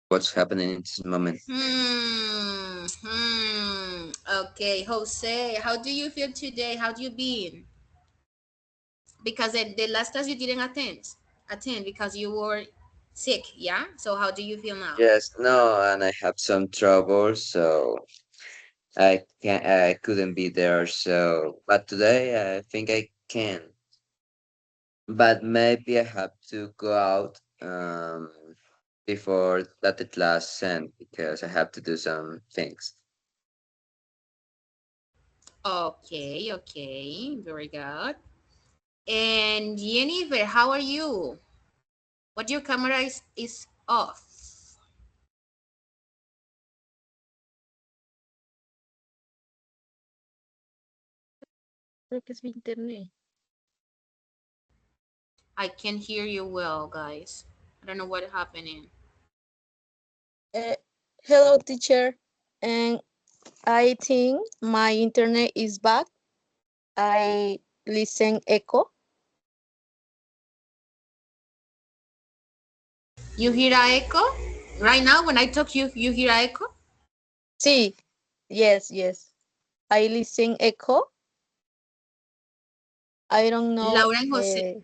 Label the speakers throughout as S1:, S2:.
S1: what's happening in this moment.
S2: Okay, Jose, how do you feel today? How do you been? Because the last class you didn't attend because you were sick, yeah? So how do you feel now?
S1: Yes, no, and I have some trouble, so I couldn't be there. So, but today I think I can. But maybe I have to go out before that the class end because I have to do some things.
S2: Okay, okay, very good. And Jennifer, how are you? What your camera is off.
S3: Creo que es mi internet.
S2: I can hear you well, guys. I don't know what happening.
S3: Uh, Hello, teacher. And I think my internet is back. I listen echo.
S2: You hear a echo? Right now when I talk you hear a echo?
S3: Sí, yes, yes. I listen echo. I don't know.
S2: Laura and Jose,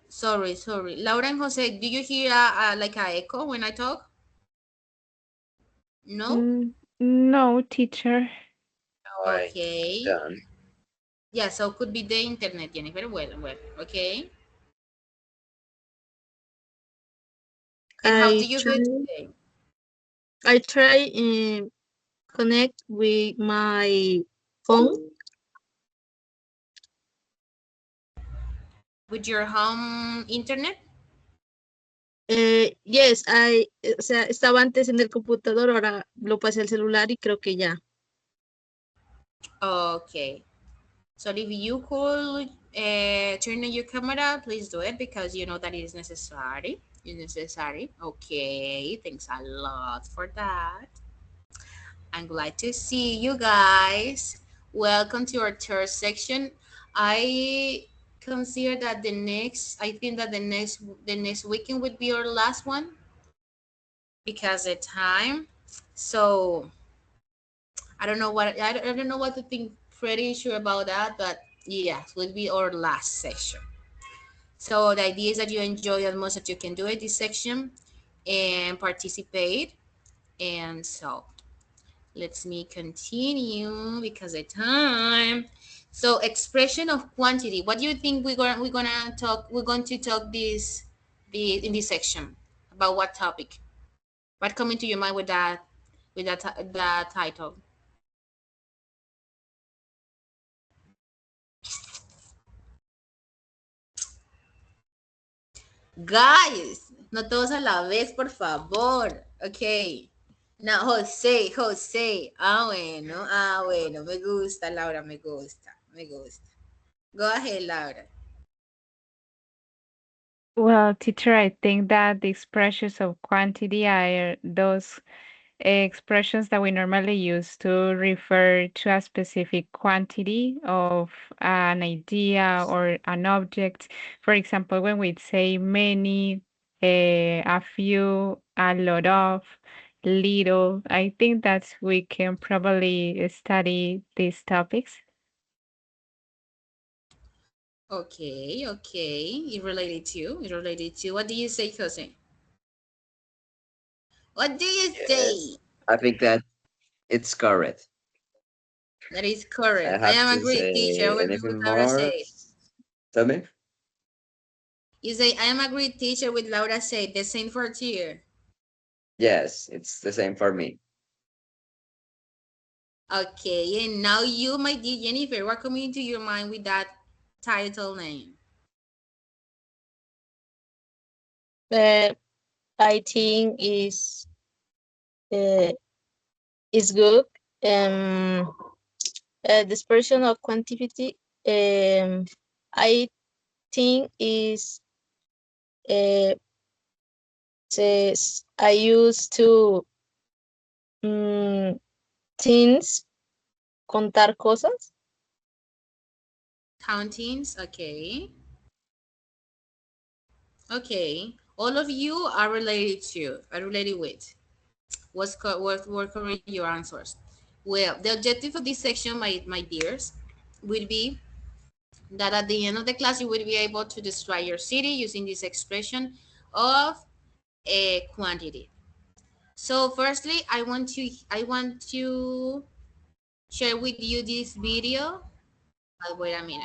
S2: sorry. Laura and Jose, do you hear like a echo when I talk? No?
S4: No, teacher.
S1: Now I
S2: Okay.
S1: done.
S2: Yeah, so could be the internet, Jennifer. Well, okay. And how do
S3: I
S2: you feel
S3: try.
S2: today?
S3: I try connect with my phone.
S2: With your home internet?
S3: Yes, o sea, estaba antes en el computador, ahora lo pasé al celular y creo que ya.
S2: Okay. So if you could turn on your camera, please do it because you know that it is necessary. It's necessary. Okay. Thanks a lot for that. I'm glad to see you guys. Welcome to our third section. I consider that I think that the next weekend would be our last one because of time. So I don't know what to think. Pretty sure about that, but yeah, it will be our last section. So the idea is that you enjoy as much as you can do it this section and participate. And so let me continue because of time. So expression of quantity. What do you think we're going to talk in this section about what topic? What coming to your mind with that title? Guys, no todos a la vez, por favor. Ok. No, José. Bueno, me gusta, Laura, me gusta. Go ahead, Laura.
S4: Well, teacher, I think that the expressions of quantity are those expressions that we normally use to refer to a specific quantity of an idea or an object. For example, when we say many, a few, a lot of, little, I think that we can probably study these topics.
S2: Okay. It related to. What do you say, Jose? What do you
S1: Yes,
S2: say?
S1: I think that it's correct.
S2: That is
S1: I
S2: correct. I
S1: have
S2: am a
S1: to
S2: great teacher.
S1: say
S2: What
S1: anything
S2: Laura
S1: more?
S2: say?
S1: Tell me.
S2: You say, I am a great teacher with Laura say. The same for you.
S1: Yes, it's the same for me.
S2: Okay, and now you, my dear Jennifer, what coming into your mind with that title name?
S3: Uh, I think uh, is good. Um, Dispersion of quantity. I think is uh, says I used to mm, things contar cosas.
S2: Countings, okay. Okay. All of you are related with. What correct your answers? Well, the objective of this section, my dears, would be that at the end of the class you will be able to describe your city using this expression of a quantity. So firstly, I want to share with you this video. Wait a minute.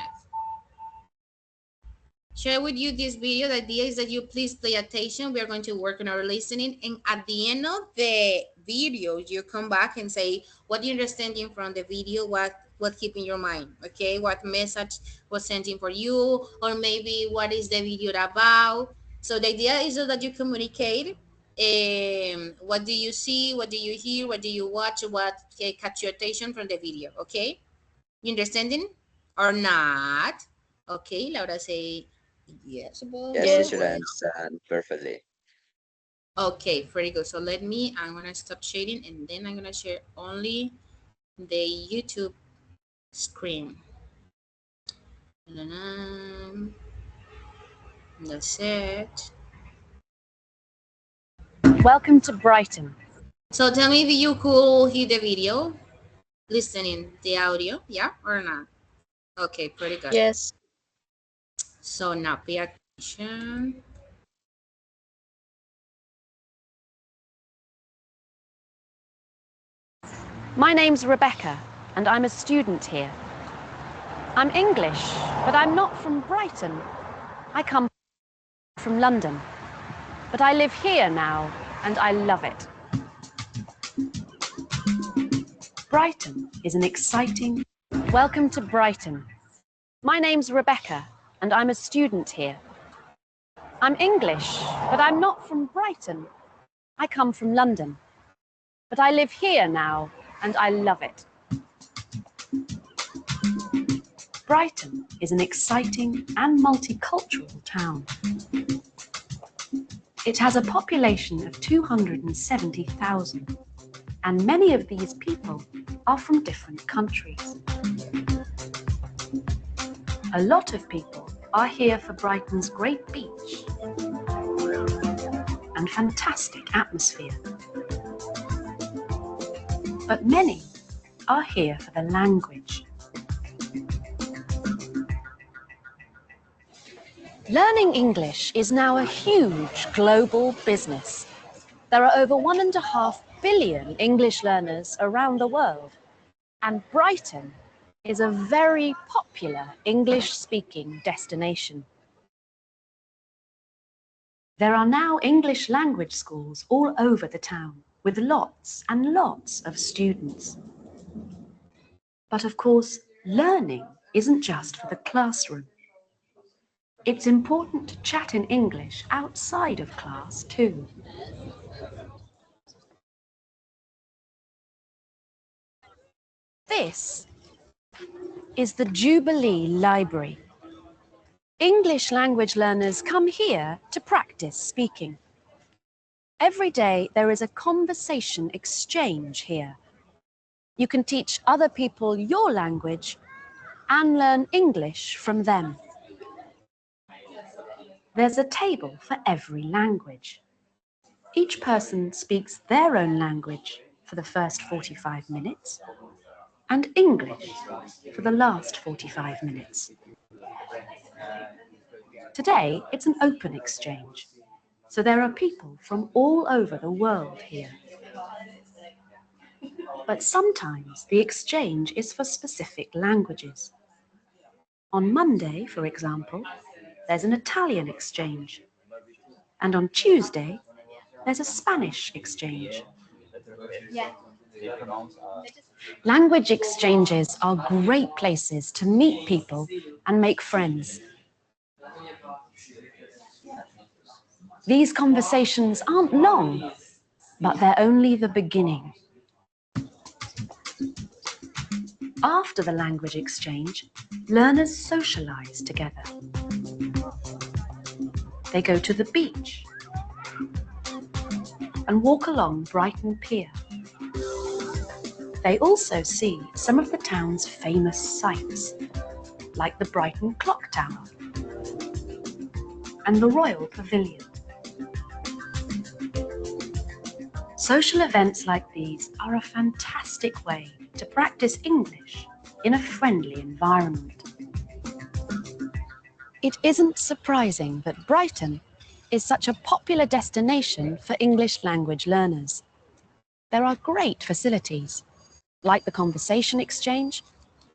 S2: Share with you this video. The idea is that you please pay attention. We are going to work on our listening, and at the end of the video you come back and say what you understanding from the video, what keep in your mind, okay, what message was sending for you, or maybe what is the video about. So the idea is so that you communicate, what do you see, what do you hear, what do you watch, what catch your attention from the video, okay? You understanding or not? Okay, Laura say yes about
S1: Yes, I
S2: that.
S1: should
S3: Yes.
S1: understand perfectly.
S2: Okay, very good. So I'm gonna stop sharing and then I'm gonna share only the YouTube screen. That's it.
S5: Welcome to Brighton.
S2: So tell me if you could hear the video, listening the audio, yeah or not? Okay, pretty good.
S3: Yes.
S2: So now pay attention.
S5: My name's Rebecca, and I'm a student here. I'm English, but I'm not from Brighton. I come from London, but I live here now, and I love it. Brighton is an exciting... Welcome to Brighton. My name's Rebecca, and I'm a student here. I'm English, but I'm not from Brighton. I come from London, but I live here now, and I love it. Brighton is an exciting and multicultural town. It has a population of 270,000, and many of these people are from different countries. A lot of people are here for Brighton's great beach and fantastic atmosphere. But many are here for the language. Learning English is now a huge global business. There are over 1.5 billion English learners around the world, and Brighton is a very popular English-speaking destination. There are now English language schools all over the town, with lots and lots of students. But of course, learning isn't just for the classroom. It's important to chat in English outside of class too. This is the Jubilee Library. English language learners come here to practice speaking. Every day there is a conversation exchange here. You can teach other people your language and learn English from them. There's a table for every language. Each person speaks their own language for the first 45 minutes and English for the last 45 minutes. Today, it's an open exchange, so there are people from all over the world here. But sometimes the exchange is for specific languages. On Monday, for example, there's an Italian exchange. And on Tuesday, there's a Spanish exchange. Language exchanges are great places to meet people and make friends. These conversations aren't long, but they're only the beginning. After the language exchange, learners socialize together. They go to the beach and walk along Brighton Pier. They also see some of the town's famous sights, like the Brighton Clock Tower and the Royal Pavilion. Social events like these are a fantastic way to practice English in a friendly environment. It isn't surprising that Brighton is such a popular destination for English language learners. There are great facilities, like the conversation exchange,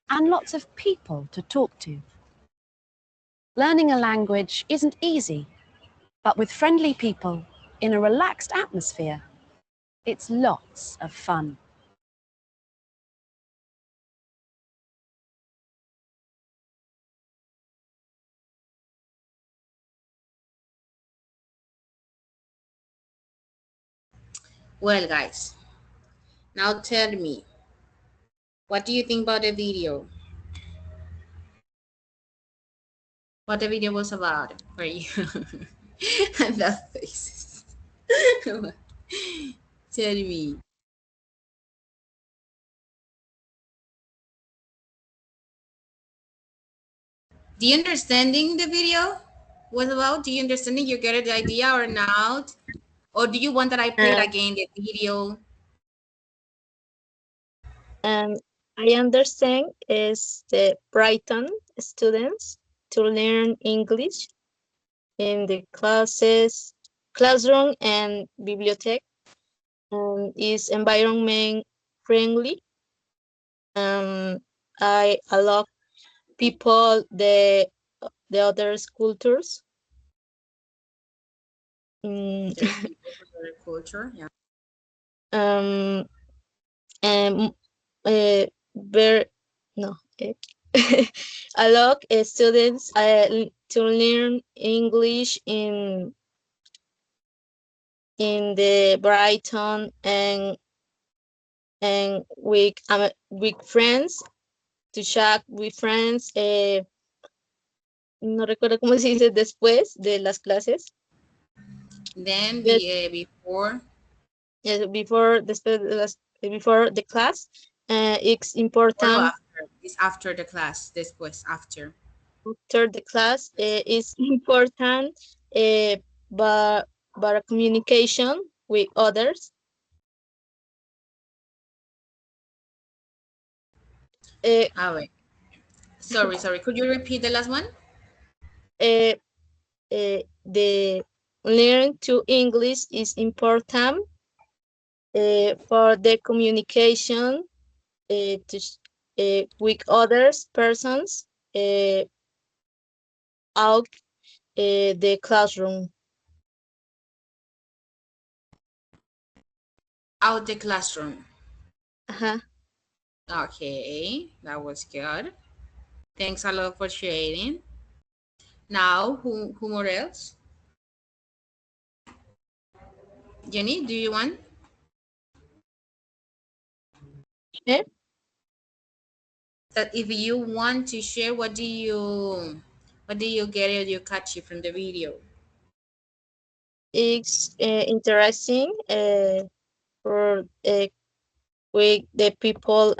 S5: and lots of people to talk to. Learning a language isn't easy, but with friendly people in a relaxed atmosphere, it's lots of fun.
S2: Well, guys, now tell me, what do you think about the video? What the video was about for you? And that faces. Tell me. Do you understanding the video was about? Do you understanding? You get the idea or not? Or do you want that I play it
S3: Uh,
S2: again the video?
S3: I understand is the Brighton students to learn English in the classroom and bibliothèque, is environment friendly. I allow people the other cultures. Mm,
S2: There's people from other culture. Yeah.
S3: um, and ver no allow students to learn English in the Brighton and with friends to chat with friends. No recuerdo cómo se dice después de las clases.
S2: Then
S3: Yes,
S2: before
S3: yes, before the class. It's
S2: or no,
S3: important
S2: after. It's after the class. Después, after.
S3: after the class. It's important, but communication with others. Uh,
S2: Ah, wait. Sorry. Could you repeat the last one?
S3: uh, the learn to English is important for the communication with others persons out the classroom.
S2: Out the classroom.
S3: Uh-huh.
S2: Okay, that was good. Thanks a lot for sharing. Now, who more else? Jenny, do you want?
S3: Eh?
S2: That if you want to share, what do you get or you catch it from the video?
S3: It's interesting for with the people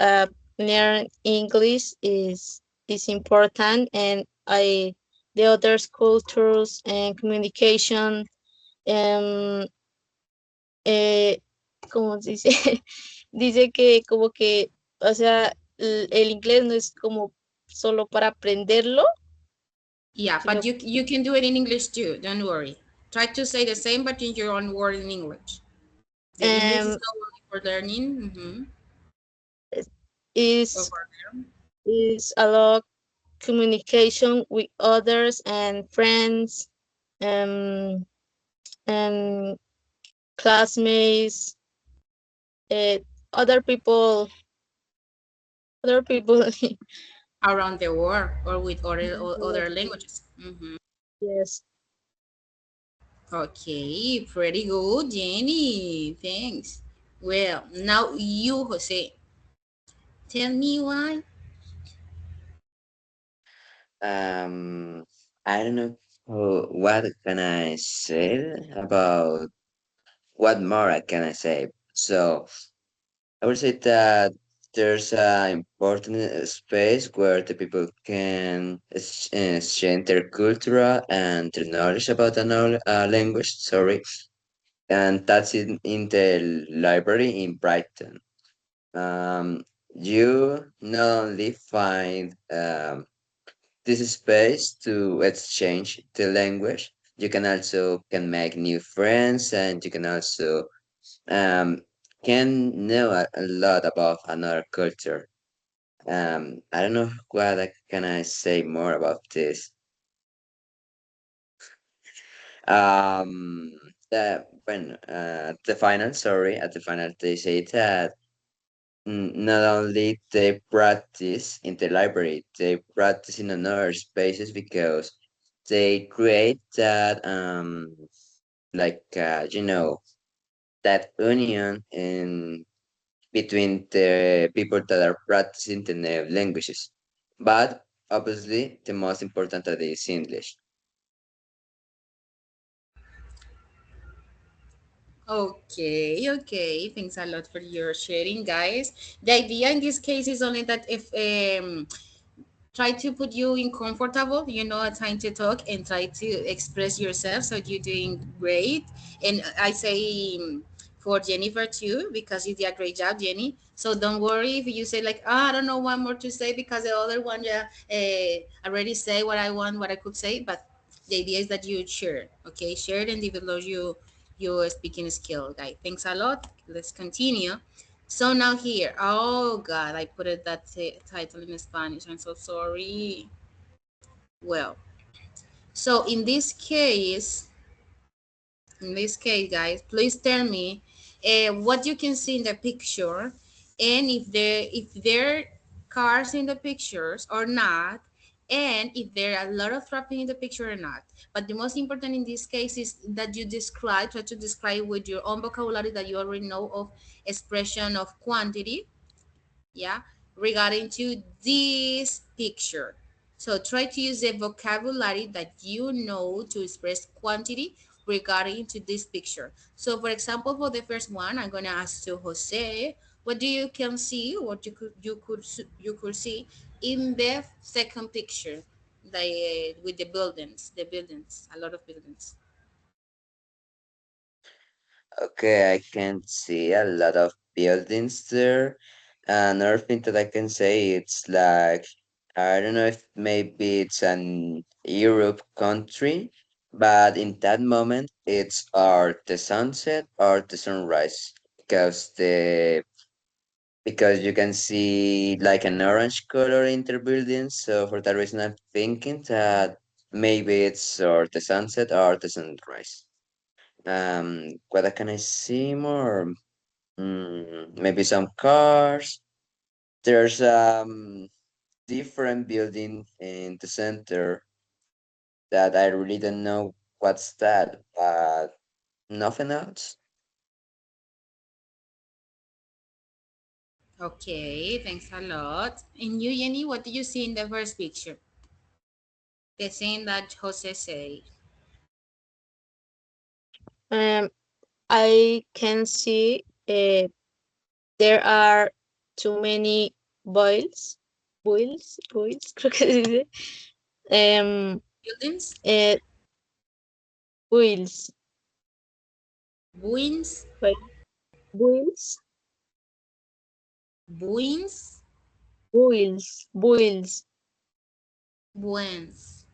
S3: learn English is important, and the other cultures and communication, um ¿cómo se dice? Dice que como que, o sea, el inglés no es como solo para aprenderlo,
S2: Yeah,
S3: sino
S2: but you can do it in English too. Don't worry. Try to say the same, but in your own word in English. The English is
S3: um
S2: not only for learning. Or
S3: is
S2: for learn.
S3: a lot communication with others and friends, um and classmates, uh, other people other people.
S2: Around the world or with other languages.
S3: Yes.
S2: Okay, pretty good, Jenny. Thanks. Well, now you, Jose. Tell me one.
S1: Um, I don't know what can I say about what more can I say. So I would say that there's an important space where the people can exchange their culture and their knowledge about another language. Sorry, and that's in the library in Brighton. You not only find this space to exchange the language, you can also can make new friends, and you can also um, can know a lot about another culture. I don't know what can I say more about this. Um, the final, sorry, at the final they say that not only they practice in the library, they practice in another spaces because they create that that union in between the people that are practicing the native languages. But obviously, the most important that is English.
S2: Okay, okay. Thanks a lot for your sharing, guys. The idea in this case is only that if try to put you in comfortable, a time to talk and try to express yourself. So you're doing great. And I say for Jennifer too, because you did a great job, Jenny. So don't worry if you say like, I don't know what more to say because the other one, yeah, already say what I want, what I could say. But the idea is that you share, okay? Share and develop your speaking skill, guys. Thanks a lot. Let's continue. So now here, oh God, I put it that title in Spanish. I'm so sorry. Well, so in this case, guys, please tell me what you can see in the picture, and if there cars in the pictures or not, and if there are a lot of traffic in the picture or not. But the most important in this case is that you try to describe with your own vocabulary that you already know of expression of quantity, yeah, regarding to this picture. So try to use the vocabulary that you know to express quantity regarding to this picture. So for example, for the first one, I'm gonna ask to Jose, what do you can see, what you could see in the second picture, with the buildings, a lot of buildings.
S1: Okay, I can see a lot of buildings there. Another thing that I can say, it's like, I don't know if maybe it's an Europe country, but in that moment it's or the sunset or the sunrise because you can see like an orange color in the building. So for that reason, I'm thinking that maybe it's or the sunset or the sunrise. What can I see more? Maybe some cars. There's different building in the center that I really don't know what's that, but nothing else.
S2: Okay, thanks a lot. And you, Jenny, what do you see in the first picture? The same that Jose said.
S3: Um, I can see there are too many boils, creo que se dice.
S2: Buildings,
S3: Eh, wheels,
S2: buins,
S3: right? Wheels,
S2: buins,
S3: wheels.
S2: buens.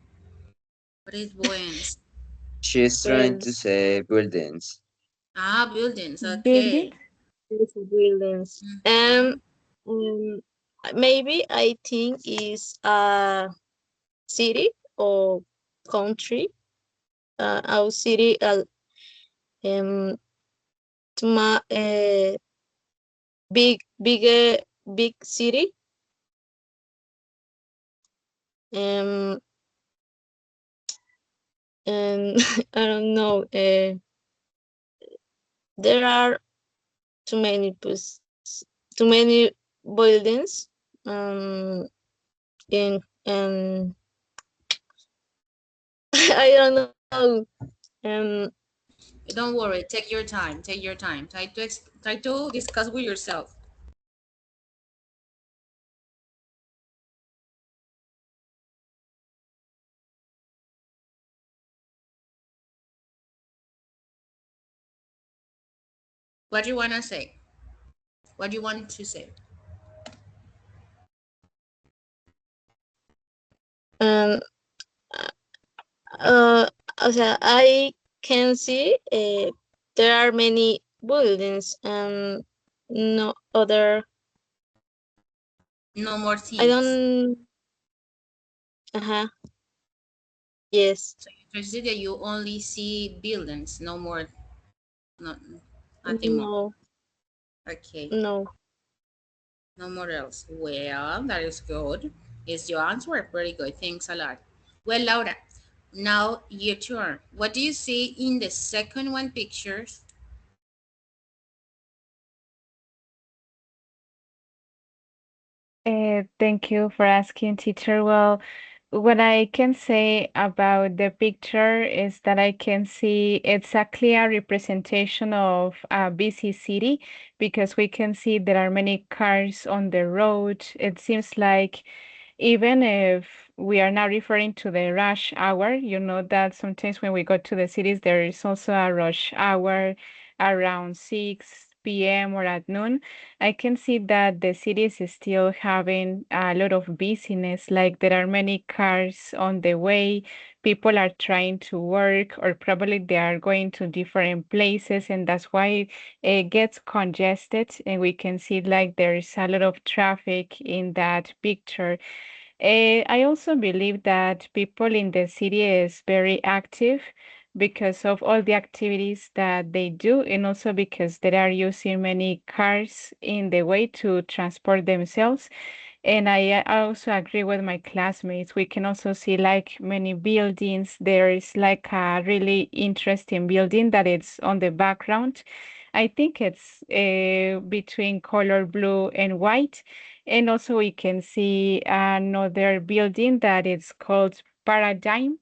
S2: What is buens?
S1: She's trying to
S3: Wheels,
S1: say buildings.
S2: Ah, buildings.
S4: Building?
S2: Okay.
S3: buildings.
S2: Mhm.
S3: Um, maybe I think is a city or country. Our city, um, big city. Um, and I don't know. There are too many buildings. Um, and I don't know. Um,
S2: Don't worry. Take your time. Take your time. Try to discuss with yourself. What do you want to say? What do you want to say?
S3: Um, o sea, I can see there are many buildings and no other.
S2: No more
S3: I
S2: things.
S3: don't. Yes.
S2: So you say that you only see buildings, no more, no, nothing more.
S3: No.
S2: Okay,
S3: No.
S2: no more else. Well, that is good. Is your answer pretty good? Thanks a lot. Well, Laura, now your turn. What do you see in the second one pictures?
S4: Thank you for asking, teacher. Well, what I can say about the picture is that I can see it's a clear representation of a busy city because we can see there are many cars on the road. It seems like even if we are now referring to the rush hour, you know that sometimes when we go to the cities, there is also a rush hour around 6 p.m. or at noon. I can see that the cities is still having a lot of busyness, like there are many cars on the way, people are trying to work, or probably they are going to different places, and that's why it gets congested, and we can see like there's a lot of traffic in that picture. I also believe that people in the city is very active because of all the activities that they do, and also because they are using many cars in the way to transport themselves. And I also agree with my classmates. We can also see like many buildings. There is like a really interesting building that is on the background. I think it's between color blue and white. And also we can see another building that is called Paradigm.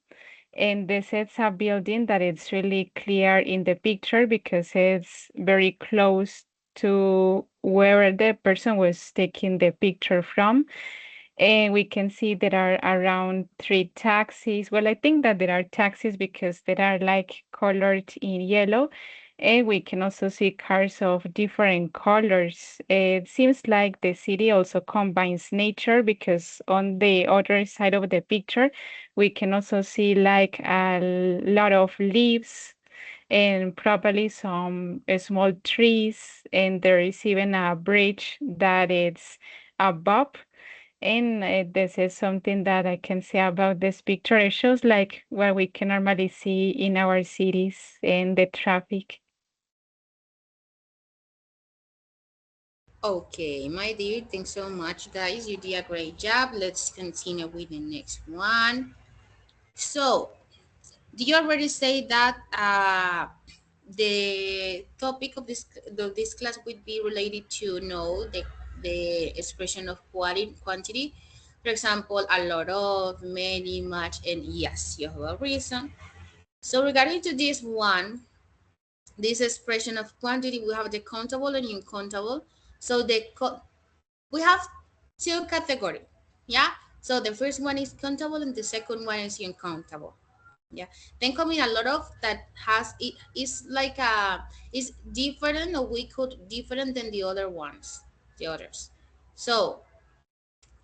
S4: And this is a building that it's really clear in the picture because it's very close to where the person was taking the picture from. And we can see there are around 3 taxis. Well, I think that there are taxis because they are like colored in yellow. And we can also see cars of different colors. It seems like the city also combines nature because on the other side of the picture, we can also see like a lot of leaves and probably some small trees. And there is even a bridge that is above. And this is something that I can say about this picture. It shows like what we can normally see in our cities and the traffic.
S2: Okay, my dear, thanks so much, guys. You did a great job. Let's continue with the next one. So, do you already say that the topic of this class would be related to know the expression of quantity? For example, a lot of, many, much, and yes, you have a reason. So regarding to this one, this expression of quantity, we have the countable and uncountable. So we have two categories, yeah. So the first one is countable and the second one is uncountable. Yeah, then coming a lot of that has it is like a is different, or we could different than the other ones, the others. So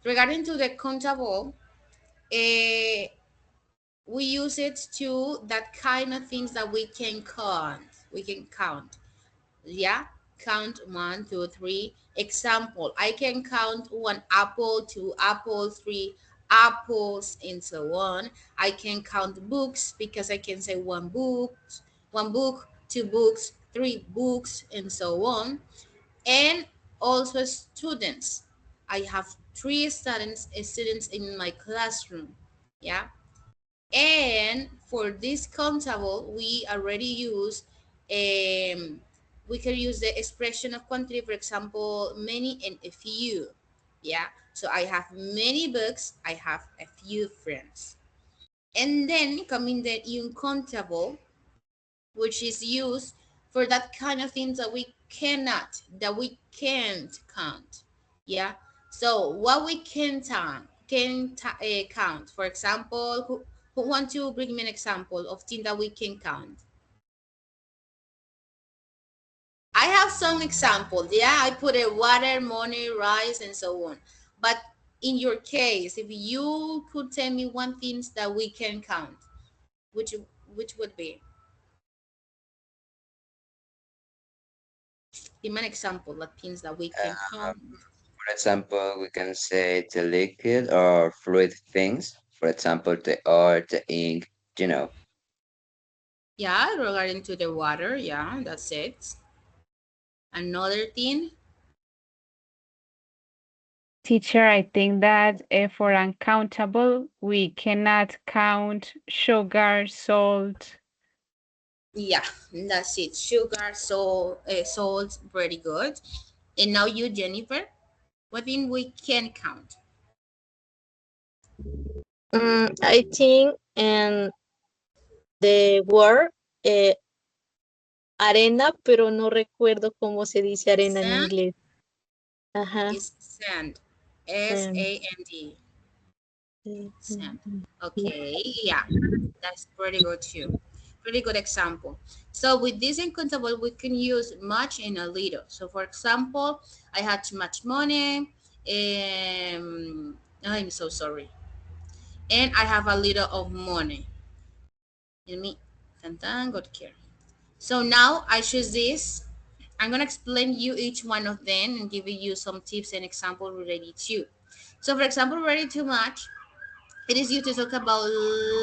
S2: regarding to the countable, uh, we use it to that kind of things that we can count. Yeah, count 1 2 3. Example, I can count 1 apple, 2 apples, 3 apples, and so on. I can count books because I can say one book, 2 books, 3 books, and so on. And also students, I have 3 students in my classroom. Yeah, and for this countable, we already use, we can use the expression of quantity, for example, many and a few. Yeah, so I have many books, I have a few friends. And then coming the uncountable, which is used for that kind of things that we can't count. Yeah, so what we count, for example, who want to bring me an example of things that we can count? I have some examples. Yeah, I put a water, money, rice, and so on. But in your case, if you could tell me one things that we can count, which would be? Give me an example of things that we can count.
S1: For example, we can say the liquid or fluid things. For example, the oil, the ink, you know.
S2: Yeah, regarding to the water, yeah, that's it. Another thing,
S4: Teacher, I think that for uncountable, we cannot count sugar, salt.
S2: yeah, that's it. Sugar, salt, very good. And now you, Jennifer, what thing we can count?
S3: I think the word arena, pero no recuerdo cómo se dice arena en
S2: Sand
S3: inglés. Ajá.
S2: is sand.
S3: Sand.
S2: S-A-N-D. Sand. Okay, yeah, that's pretty good too. Pretty good example. So with this uncountable, we can use much and a little. So for example, I had too much money. I'm so sorry. And I have a little of money. Let me, good care. So now I choose this. I'm gonna explain you each one of them and give you some tips and example related to. So for example, related to much, it is used to talk about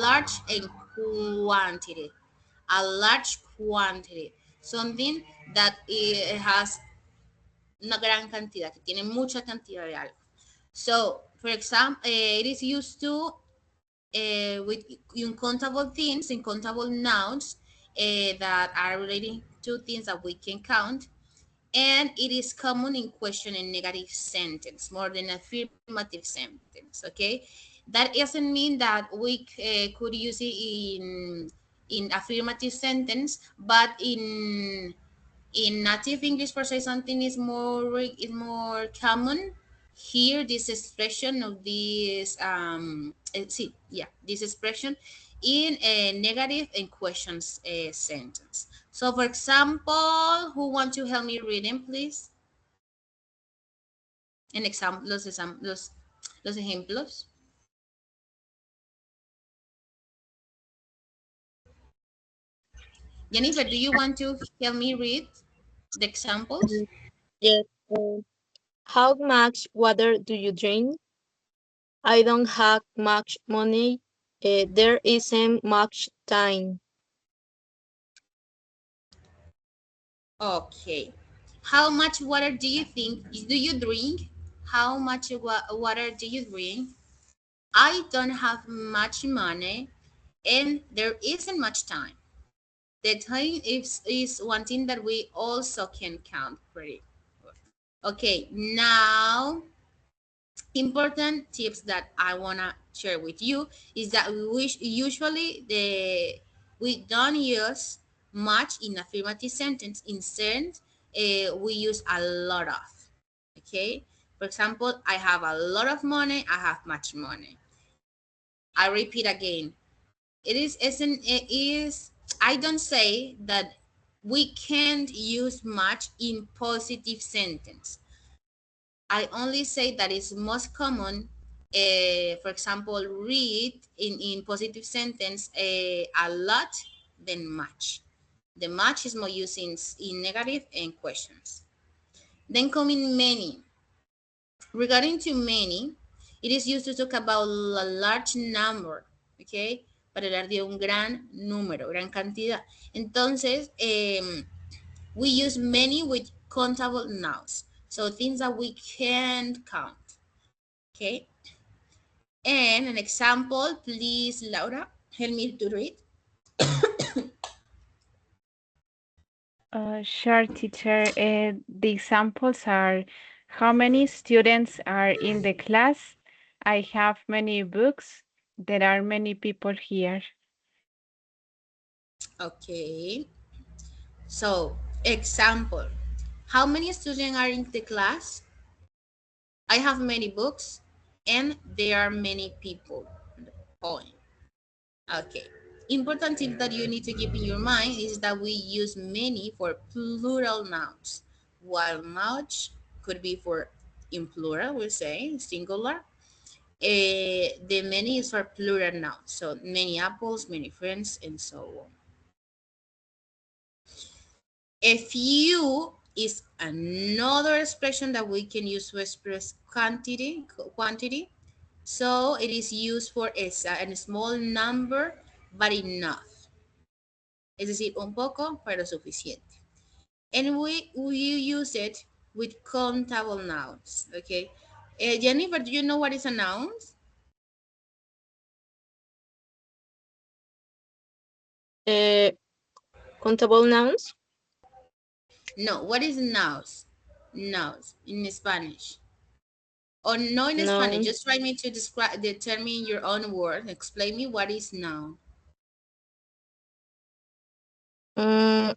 S2: large and quantity. A large quantity. Something that it has una gran cantidad, que tiene mucha cantidad de algo. So, for example, it is used to with uncountable things, uncountable nouns that are relating to things that we can count. And it is common in question and negative sentence more than affirmative sentence. Okay, that doesn't mean that we could use it in affirmative sentence, but in native English, for say something is more common. Here, this expression of this see, yeah, this expression in a negative and questions sentence. So, for example, who want to help me reading, please? En exam los ejemplos. Jennifer, do you want to help me read the examples?
S3: Yes. How much water do you drink? I don't have much money. There isn't much time.
S2: Okay. How much water do you think? Do you drink? How much water do you drink? I don't have much money and there isn't much time. The time is one thing that we also can count pretty. Okay, now important tips that I wanna share with you is that usually we don't use much in affirmative sentence. Instead, we use a lot of. Okay, for example, I have a lot of money. I have much money. I repeat again. It is isn't it is. I don't say that we can't use much in positive sentence. I only say that it's most common, for example, read in positive sentence a lot than much. The much is more used in negative and questions. Then coming many. Regarding to many, it is used to talk about a large number, okay? Para hablar de un gran número, gran cantidad. Entonces, we use many with countable nouns. So things that we can count. Okay. And an example, please, Laura, help me to read.
S4: Sure, teacher. The examples are how many students are in the class? I have many books. There are many people here.
S2: Okay. So, example, how many students are in the class? I have many books and there are many people. Point. Okay. important thing that you need to keep in your mind is that we use many for plural nouns, while much could be for in plural, we say singular. The many is for plural nouns, so many apples, many friends, and so on. A few is another expression that we can use to express quantity. So it is used for a small number, but enough. Es decir, un poco, pero suficiente. And we use it with countable nouns, okay? Jennifer, do you know what is a noun?
S3: Countable nouns.
S2: No, what is nouns? Nouns in Spanish. Or no in Spanish,
S3: Noun.
S2: just try me to determine your own word. Explain me what is noun.
S3: Mm,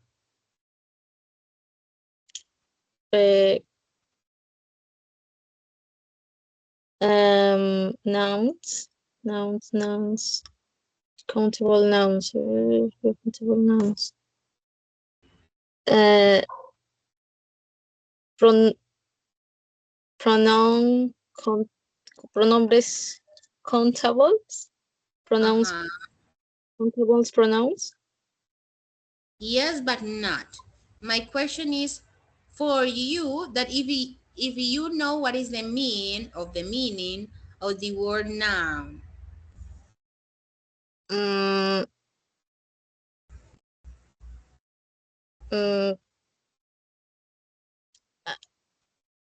S3: uh, nouns. Nouns. Countable nouns. Countable nouns. Uh, pron pronoun pronombres countables. Pronouns
S2: Uh-huh.
S3: countables pronouns.
S2: Yes, but not. My question is for you that if you know what is the meaning of the word noun.
S3: Mm, mm,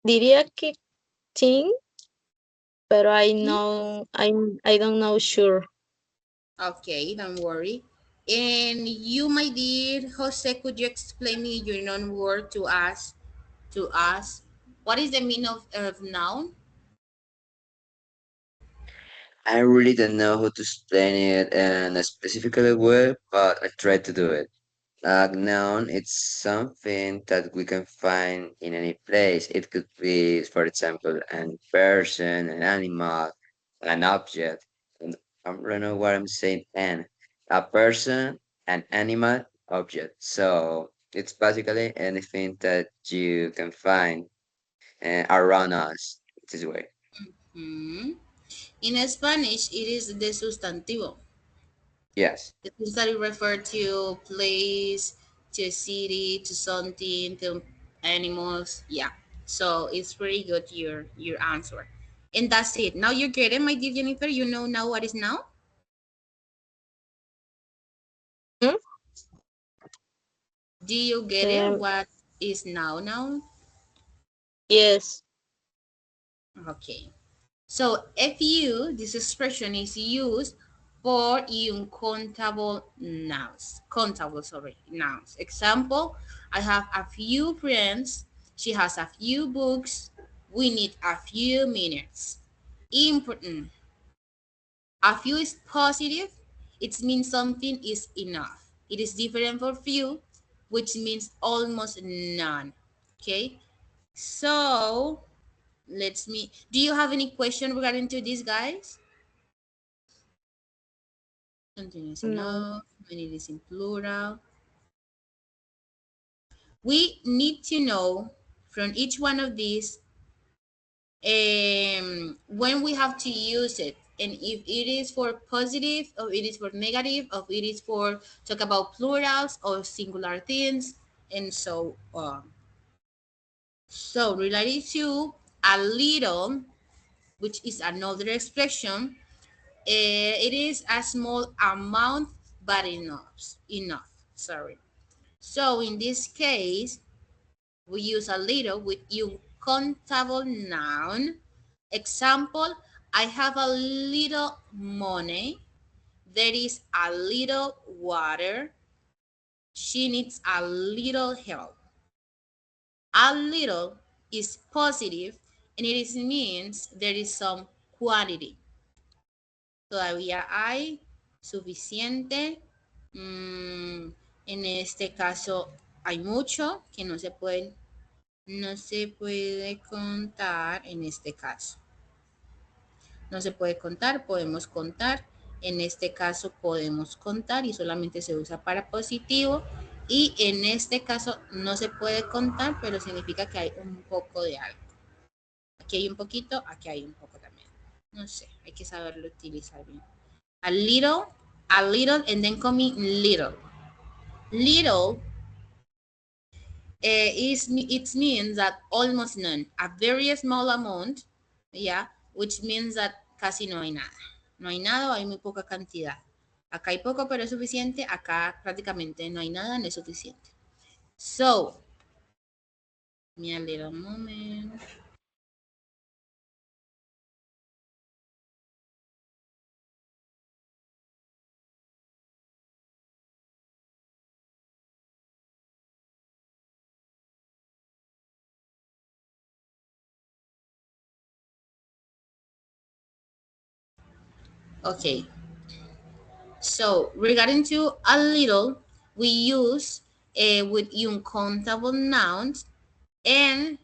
S3: diría que thing, pero I don't know sure.
S2: Okay, don't worry. And you, my dear Jose, could you explain me your own word to us? To us, what is the meaning of noun?
S1: I really don't know how to explain it in a specific way, but I try to do it. Noun, it's something that we can find in any place. It could be, for example, a person, an animal, an object. And I don't know what I'm saying. And a person, an animal, object. So it's basically anything that you can find around us this way.
S2: Hmm. In Spanish, it is the sustantivo.
S1: Yes.
S2: The things that you refer to place, to a city, to something, to animals. Yeah. So it's pretty good your answer. And that's it. Now you get it, my dear Jennifer. You know now what is now?
S3: Hmm?
S2: Do you get it?
S3: Um,
S2: What is now?
S3: yes.
S2: Okay. So FU, this expression is used for uncountable nouns. Countable, sorry, nouns. Example, I have a few friends. She has a few books. We need a few minutes. Important. A few is positive. It means something is enough. It is different for few, which means almost none. Okay. So let's me. Do you have any question regarding to these guys? Something is
S3: No.
S2: enough when it is in plural. We need to know from each one of these when we have to use it, and if it is for positive or it is for negative, or it is for talk about plurals or singular things, and so on. So related to a little, which is another expression, it is a small amount but enough, sorry. So in this case, we use a little with uncountable noun. Example, I have a little money. There is a little water. She needs a little help. A little is positive and it is, means there is some quantity. Todavía hay suficiente. En este caso hay mucho que no se puede contar en este caso. No se puede contar, podemos contar. En este caso podemos contar y solamente se usa para positivo. Y en este caso no se puede contar, pero significa que hay un poco de algo. Aquí hay un poquito, aquí hay un poco también. No sé, hay que saberlo utilizar bien. A little, and then coming little. Little it means that almost none, a very small amount, yeah, which means that casi no hay nada. No hay nada o hay muy poca cantidad. Acá hay poco, pero es suficiente. Acá prácticamente no hay nada, no es suficiente. So, me a little moment. Okay, so regarding to a little, we use with uncountable nouns and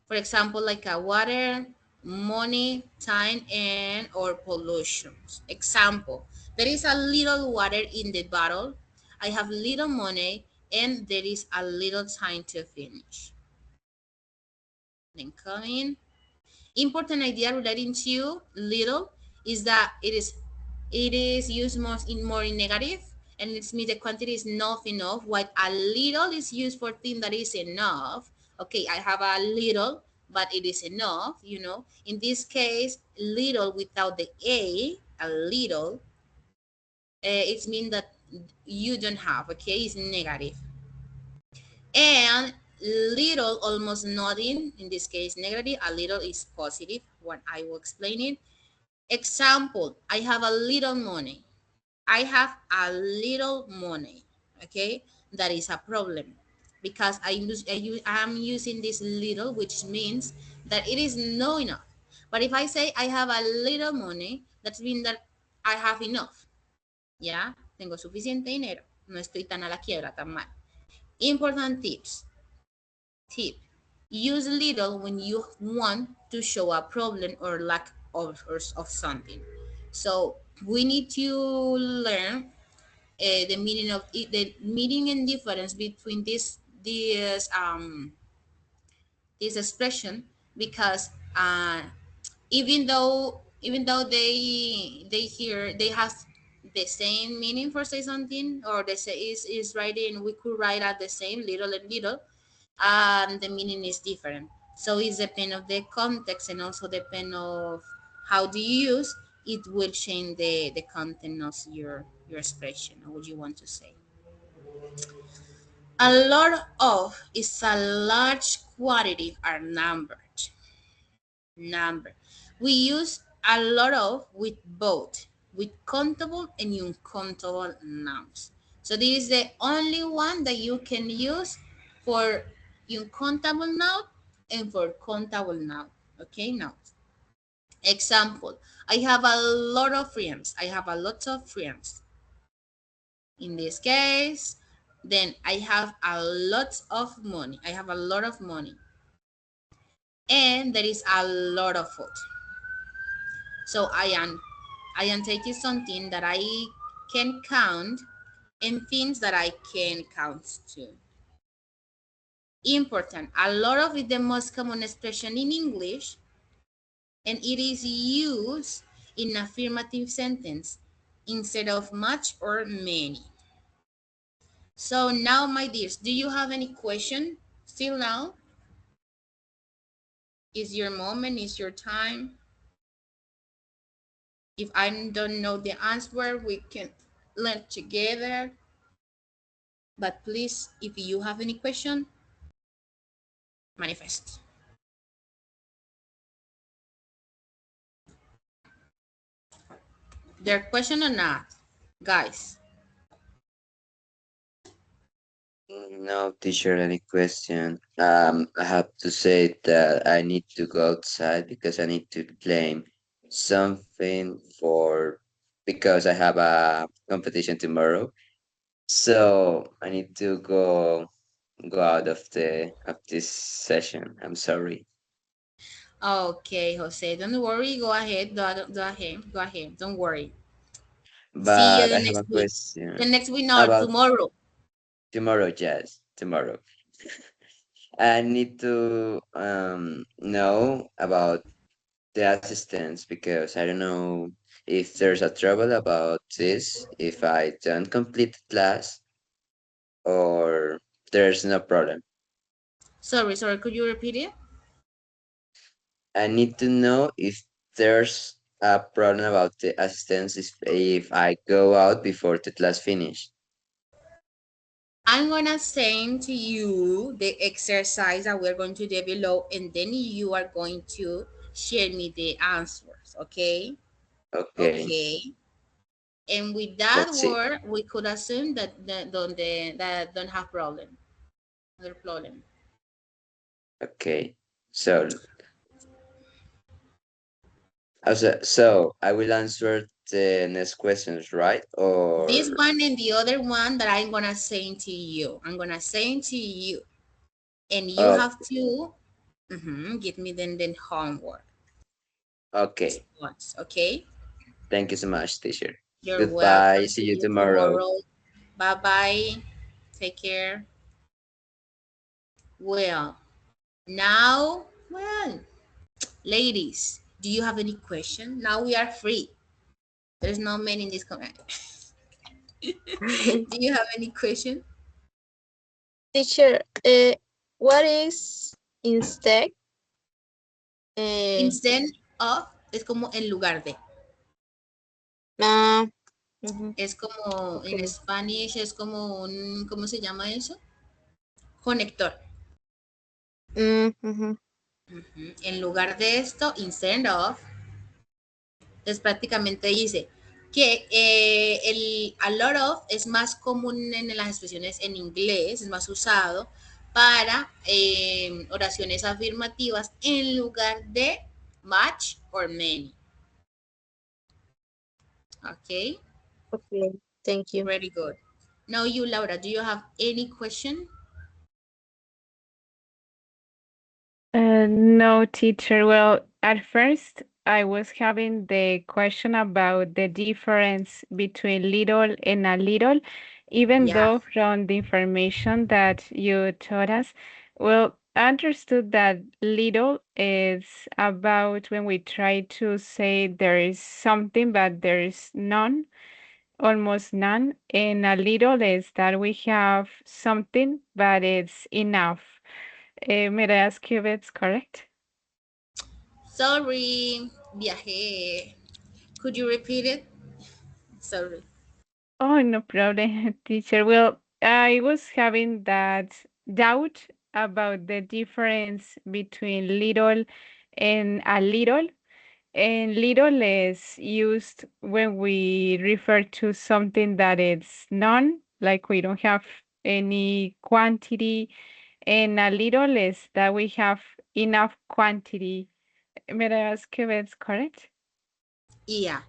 S2: for example, like a water, money, time, and or pollutions. Example, there is a little water in the bottle. I have little money, and there is a little time to finish. Then coming. Important idea relating to little is that it is used more in negative, and it means the quantity is not enough, while a little is used for thing that is enough. Okay, I have a little, but it is enough, in this case, little without the a little, it means that you don't have. Okay, it's negative. And little, almost nothing, in this case negative. A little is positive, what I will explain it. Example, I have a little money. I have a little money. Okay, that is a problem because I'm using this little, which means that it is not enough. But if I say I have a little money, that means that I have enough. Ya, tengo suficiente dinero. No estoy tan a la quiebra, tan mal. Important tips. Tip: use little when you want to show a problem or lack of something. So we need to learn the meaning of it, the meaning and difference between this expression, because even though they have the same meaning for say something, or they say is writing, we could write at the same little and little, the meaning is different. So it's depend of the context, and also depend of how do you use it, will change the content of your expression or what you want to say. A lot of is a large quantity are number. We use a lot of with both, with countable and uncountable nouns. So this is the only one that you can use for uncountable noun and for countable noun. Okay, now example, I have a lot of friends. I have a lot of friends. In this case, then I have a lot of money. I have a lot of money. And there is a lot of food. So I am taking something that I can count and things that I can count too. Important. A lot of is the most common expression in English, and it is used in affirmative sentence instead of much or many. So now, my dears, do you have any question still now? Is your moment, is your time? If I don't know the answer, we can learn together. But please, if you have any question, manifest. There question or not, guys?
S1: No, teacher, any question? I have to say that I need to go outside because I need to claim something for because I have a competition tomorrow. So I need to go out of this session. I'm sorry.
S2: Okay, Jose, don't worry. Go ahead. Go ahead. Go ahead. Don't worry. See you
S1: But
S2: the
S1: I have a
S2: next week. The
S1: question
S2: next week, no,
S1: about
S2: tomorrow.
S1: tomorrow, yes, tomorrow. I need to know about the assistance because I don't know if there's a trouble about this if I don't complete the class or there's no problem.
S2: Sorry. Could you repeat it?
S1: I need to know if there's a problem about the assistance if I go out before the class finish.
S2: I'm gonna send to you the exercise that we're going to do below, and then you are going to share me the answers. Okay.
S1: Okay,
S2: Okay. And with that
S1: let's see.
S2: word, we could assume that don't have problem. Other problem.
S1: Okay, so so I will answer the next questions, right?
S2: This
S1: Or
S2: one and the other one that I'm gonna send to you. I'm gonna send to you, and you
S1: oh,
S2: have to give me then the homework
S1: okay.
S2: response. Okay.
S1: Thank you so much, teacher.
S2: You're
S1: Goodbye.
S2: welcome.
S1: See
S2: See
S1: you
S2: you
S1: tomorrow.
S2: tomorrow. Bye bye. Take care. Well, now, well, ladies, do you have any question? Now we are free. There's no men in this comment. Do you have any question?
S3: Teacher, what is instead? Eh,
S2: Instead of es como en lugar de.
S3: ah, ujú,
S2: Es como en
S3: okay.
S2: Spanish, es como un, ¿cómo se llama eso? Conector.
S3: Ujú.
S2: En lugar de esto, instead of, es prácticamente dice que el a lot of es más común en las expresiones en inglés, es más usado para oraciones afirmativas en lugar de much or many. Ok,
S3: Okay, thank you.
S2: very good. Now you, Laura, do you have any question?
S4: No, teacher. Well, at first, I was having the question about the difference between little and a little, even
S2: Yeah.
S4: though from the information that you taught us, well, I understood that little is about when we try to say there is something, but there is none, almost none, and a little is that we have something, but it's enough. May I ask you if it's correct?
S2: Sorry, viajé. Could you repeat it? Sorry.
S4: Oh, no problem, teacher. Well, I was having that doubt about the difference between little and a little. And little is used when we refer to something that it's none, like we don't have any quantity. And a little is that we have enough quantity. May I ask if it's correct?
S2: Yeah.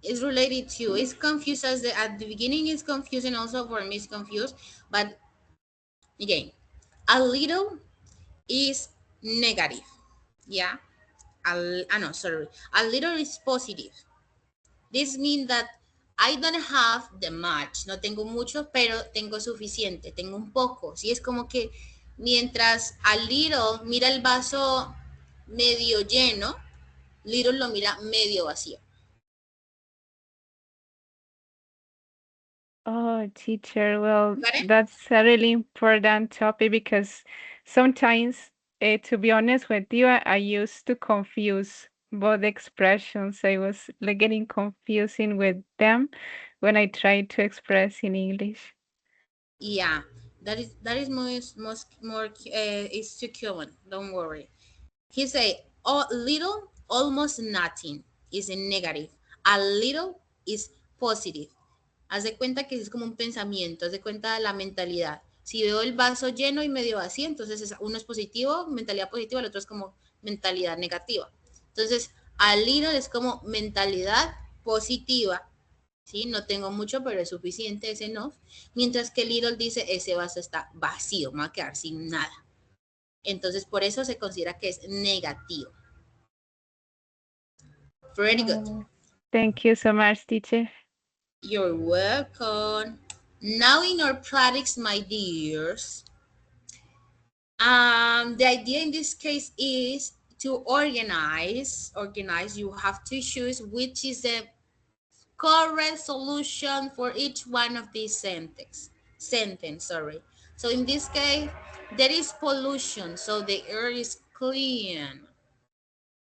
S2: It's related to, it's confused as at the beginning it's confusing, also for me it's confused, but again, a little is negative. Yeah. No, sorry. A little is positive. This means that I don't have the much. No tengo mucho, pero tengo suficiente. Tengo un poco. Sí, es como que mientras a little mira el vaso medio lleno, little lo mira medio vacío.
S4: Oh, teacher, well,
S2: ¿Got it?
S4: that's a really important topic because sometimes, to be honest with you, I used to confuse both expressions. I was like getting confusing with them when I tried to express in English.
S2: Yeah, that is most more is too common. Don't worry. He say, oh, little, almost nothing is a negative. A little is positive. Haz de cuenta que es como un pensamiento, haz de cuenta de la mentalidad. Si veo el vaso lleno y medio vacío, entonces uno es positivo, mentalidad positiva, el otro es como mentalidad negativa. Entonces, a little es como mentalidad positiva, ¿sí? No tengo mucho, pero es suficiente, ese no. Mientras que little dice, ese vaso está vacío, me va a quedar sin nada. Entonces, por eso se considera que es negativo. Pretty good.
S4: Thank you so much, teacher.
S2: You're welcome. Now in our practice, my dears, the idea in this case is to organize. You have to choose which is the correct solution for each one of these sentence, sorry. So in this case, there is pollution, so the air is clean.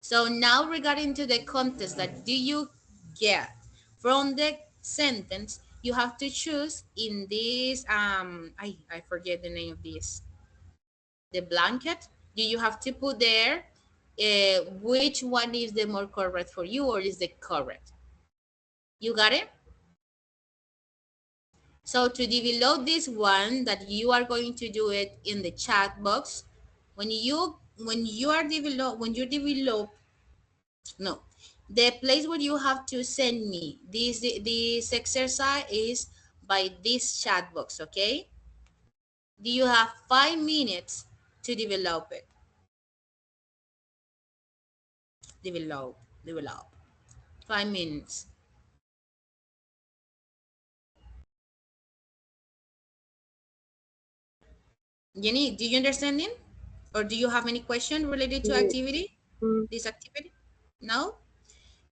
S2: So now regarding to the context that do you get from the sentence, you have to choose in this, I forget the name of this, the blanket. Do you have to put there which one is the more correct for you or is the correct? You got it? So to develop this one that you are going to do it in the chat box, when you develop no, the place where you have to send me this exercise is by this chat box, okay? Do you have 5 minutes to develop it? Develop 5 minutes. Jenny, do you understand it? Or do you have any question related to activity?
S3: Mm,
S2: This activity? No?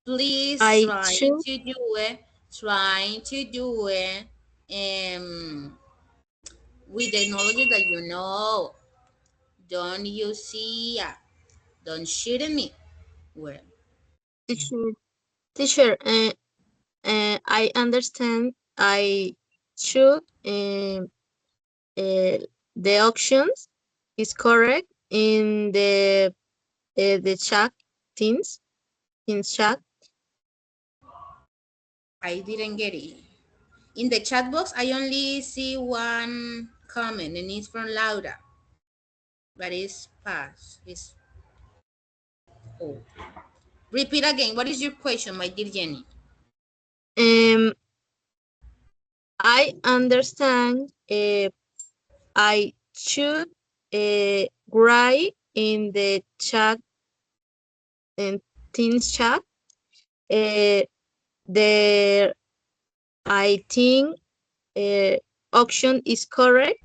S2: Please
S3: I
S2: try
S3: choose.
S2: to do it. Trying to do it with the knowledge that you know. Don't you see? Don't shoot at me. Well,
S3: Teacher, teacher, I understand. I choose uh, the options is correct in the chat things in chat.
S2: I didn't get it. In the chat box, I only see one comment, and it's from Laura. But it's pass. It's oh. Repeat again. What is your question, my dear Jenny?
S3: Um, I understand. I should write in the chat and Teams chat. Uh, the I think option is correct.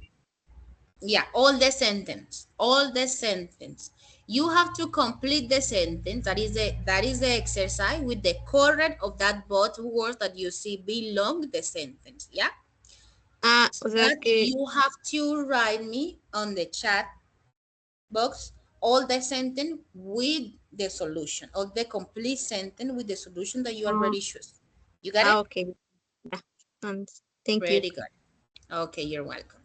S2: Yeah, all the sentence. All the sentence. You have to complete the sentence. That is the exercise with the correct of that both words that you see belong the sentence. Yeah.
S3: O sea
S2: But
S3: que
S2: you have to write me on the chat box all the sentence with the solution, all the complete sentence with the solution that you already choose. You got it?
S3: okay. Yeah. And thank you.
S2: Pretty good. Okay, you're welcome.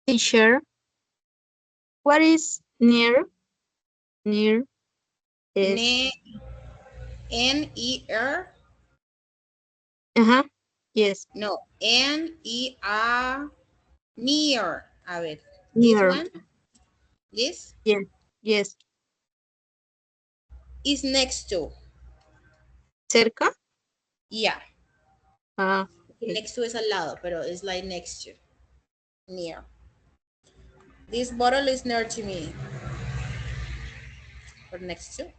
S3: Teacher, what is near? Near is
S2: N-E-R.
S3: yes,
S2: No, N-E-R. Near. A ver, this
S3: near.
S2: one, this
S3: Yes, yes.
S2: is next to.
S3: Cerca.
S2: Yeah,
S3: Okay.
S2: next to es al lado, pero it's like next to. Near. This bottle is near to me. Or next to.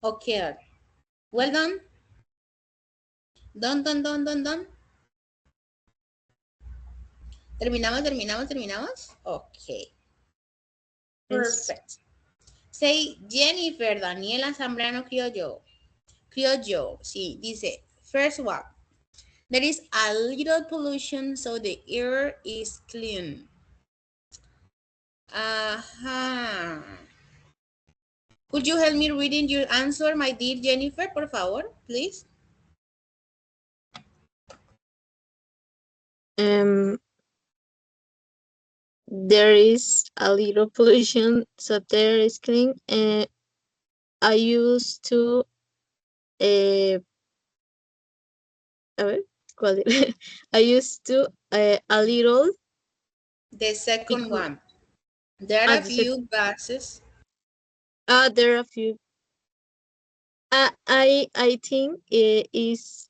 S2: Okay. Well done. Done, done, done, done, done. Terminamos. Okay.
S3: Yes.
S2: Perfect. Say Jennifer Daniela Zambrano Criollo. Criollo, sí, dice, first one, there is a little pollution, so the air is clean. Could you help me reading your answer, my dear Jennifer, por favor, please?
S3: There is a little pollution, so there is clean. I used to a ver, ¿cuál era? I used to a little.
S2: The second one, there are a few buses.
S3: There are a few. I think it is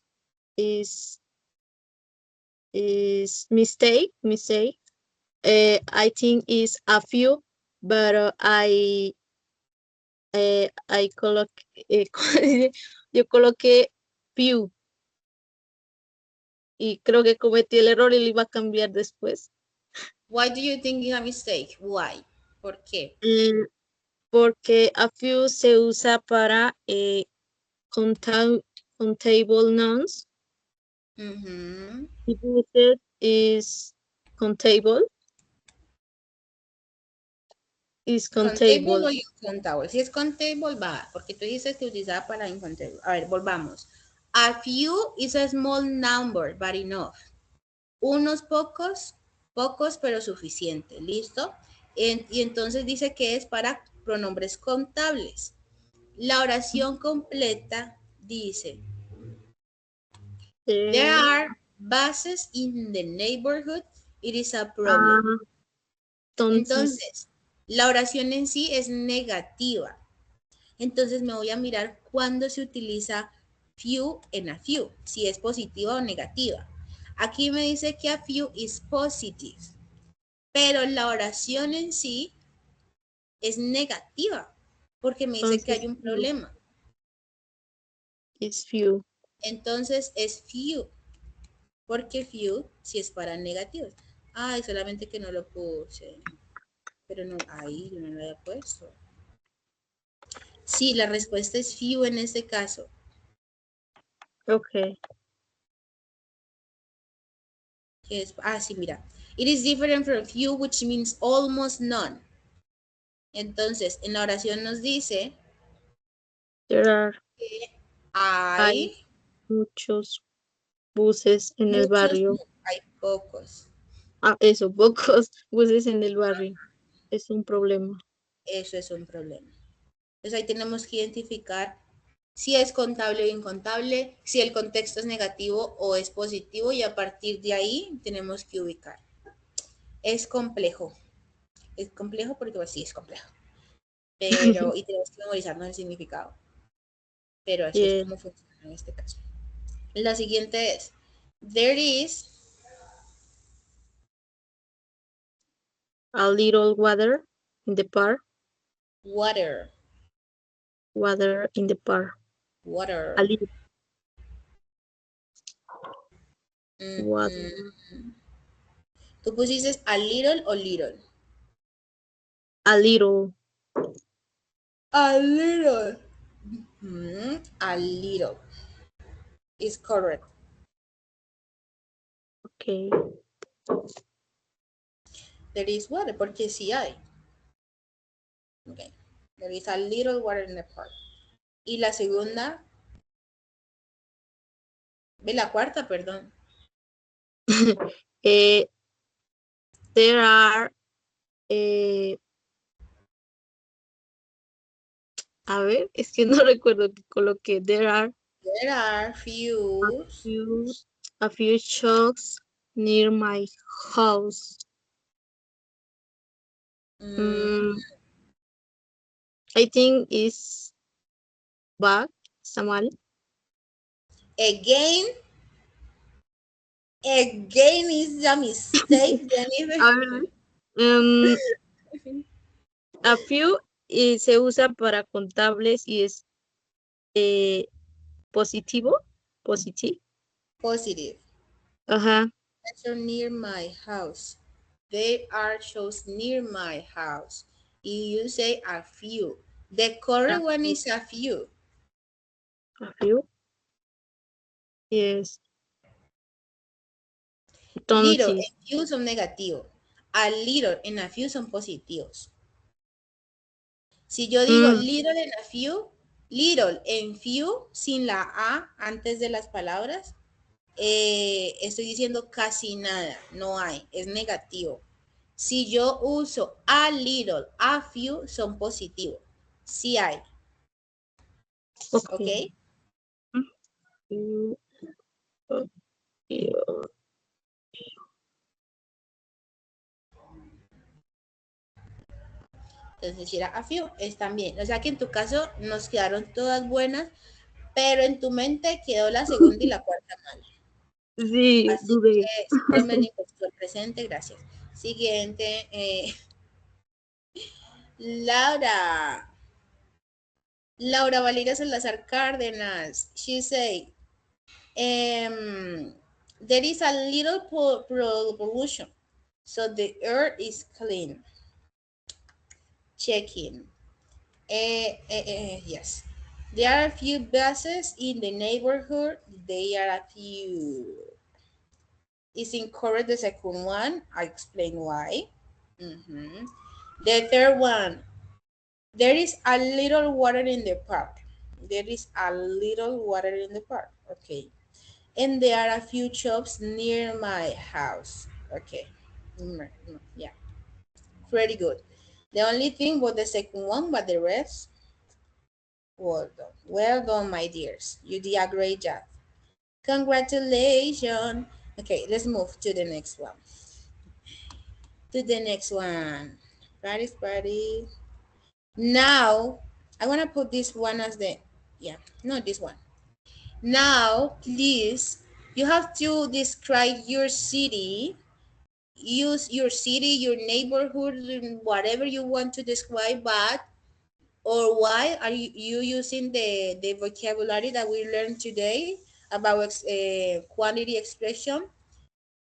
S3: mistake. I think is a few, but I coloqué yo coloqué few y creo que cometí el error y lo iba a cambiar después.
S2: Why do you think it's a mistake? Why? ¿Por qué?
S3: Porque a few se usa para countable nouns. It is countable. Is
S2: Contable
S3: countable.
S2: o incontable. Si es contable, va, porque tú dices que utilizaba para incontable. A ver, volvamos. A few is a small number, but enough. Unos pocos, pero suficiente. ¿Listo? Y entonces dice que es para pronombres contables. La oración completa dice, there are buses in the neighborhood. It is a problem. Entonces, la oración en sí es negativa. Entonces me voy a mirar cuándo se utiliza few en a few, si es positiva o negativa. Aquí me dice que a few is positive. pero la oración en sí es negativa, porque me dice que hay
S3: Entonces,
S2: un problema.
S3: is few.
S2: Entonces es few, porque few sí es para negativos. Ay, solamente que no lo puse, pero no, ahí yo no lo había puesto. Sí, la respuesta es few en este caso.
S3: Okay.
S2: Sí, mira. It is different from few, which means almost none. Entonces, en la oración nos dice,
S3: There are hay
S2: hay
S3: muchos buses en el
S2: muchos,
S3: barrio.
S2: no, hay pocos.
S3: Ah, eso, pocos buses en el barrio. Es un problema.
S2: Eso es un problema. Entonces ahí tenemos que identificar si es contable o incontable, si el contexto es negativo o es positivo y a partir de ahí tenemos que ubicar. Es complejo porque pues, sí es complejo, pero y tenemos que memorizarnos el significado. Pero así es
S3: Yeah.
S2: como funciona en este caso. La siguiente es, there is
S3: A little water in the park.
S2: water,
S3: Water in the park. A
S2: water.
S3: little
S2: Mm,
S3: water.
S2: mm. ¿Tú pusiste a little o little?
S3: A little.
S2: A little. A little is correct.
S3: Okay.
S2: There is water, porque sí hay. Okay. There is a little water in the park. Y la segunda, ve la cuarta, perdón.
S3: eh, there are eh, a ver, es que no recuerdo que coloqué. There are
S2: There are
S3: a
S2: few.
S3: few, a few shops near my house.
S2: Mm,
S3: I think it's bad, Samuel.
S2: again is a mistake,
S3: A
S2: Jennifer.
S3: ver, um, a few se usa para contables y es positivo, positivo.
S2: Positive.
S3: Ajá.
S2: Show near my house. There are shows near my house. You say a few. The correct one is a few.
S3: A few. Yes.
S2: Little
S3: Entonces,
S2: en few son negativos. A little en a few son positivos. Si yo digo
S3: mm,
S2: little en a few, little en few sin la A antes de las palabras, estoy diciendo casi nada, no hay, es negativo. Si yo uso a little, a few son positivos, sí hay, ¿ok?
S3: okay. Mm, okay.
S2: Entonces si era a few, están bien. O sea que en tu caso nos quedaron todas buenas, pero en tu mente quedó la segunda y la cuarta mal.
S3: Sí,
S2: Así
S3: dudé.
S2: que siempre el impostor presente, gracias. Siguiente, Laura. Laura Valeria Salazar Cárdenas. She say, there is a little pollution, so the air is clean. Checking. Yes. There are a few buses in the neighborhood. They are a few. Is incorrect the second one. I explain why. The third one. There is a little water in the park. There is a little water in the park. Okay. And there are a few shops near my house. Okay. Yeah. Pretty good. The only thing was the second one, but the rest, well done. Well done, my dears. You did a great job. Congratulations. Okay, let's move to the next one. To the next one. Party. Now, I want to put this one as the, yeah, not this one. Now, please, you have to describe your city use your city, your neighborhood, and whatever you want to describe, but or why are you using the vocabulary that we learned today about quantity expression?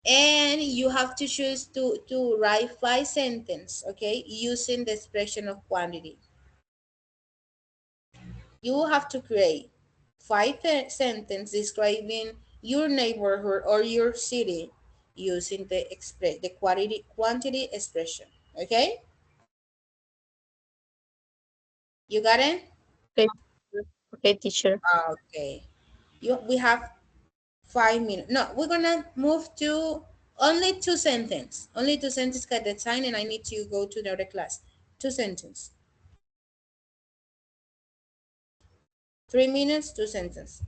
S2: And you have to choose to write 5 sentences, okay, using the expression of quantity. You will have to create 5 sentences describing your neighborhood or your city using the quantity expression. Okay, you got it.
S3: Okay, okay, teacher.
S2: Okay, we have 5 minutes. No, we're gonna move to only 2 sentences. Only 2 sentences at the time, and I need to go to the other class. 2 sentences. 3 minutes, 2 sentences.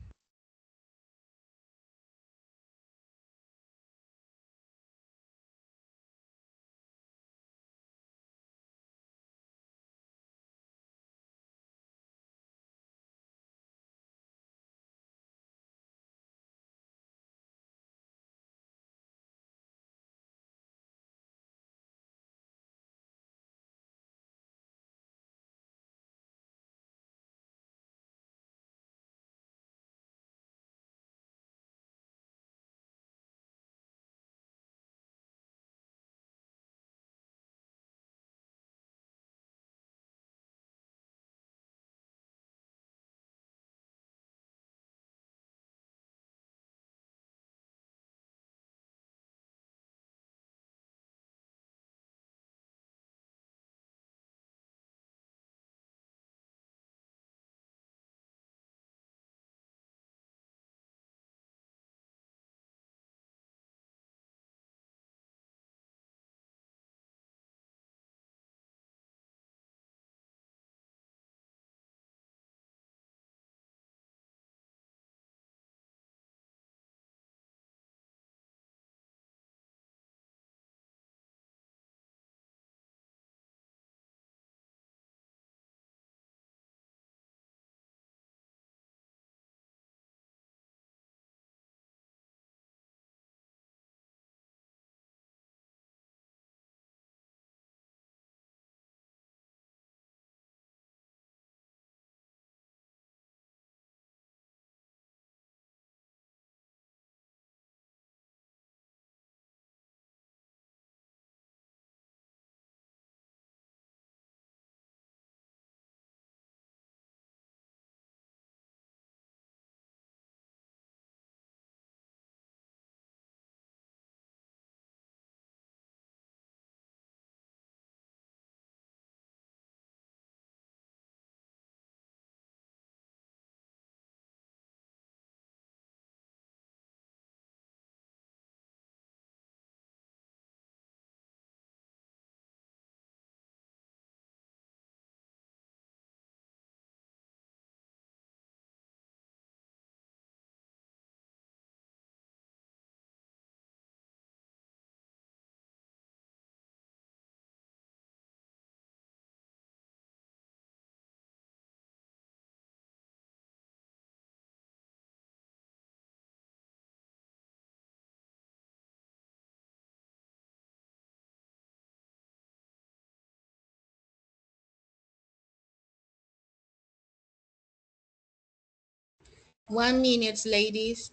S2: One minute, ladies.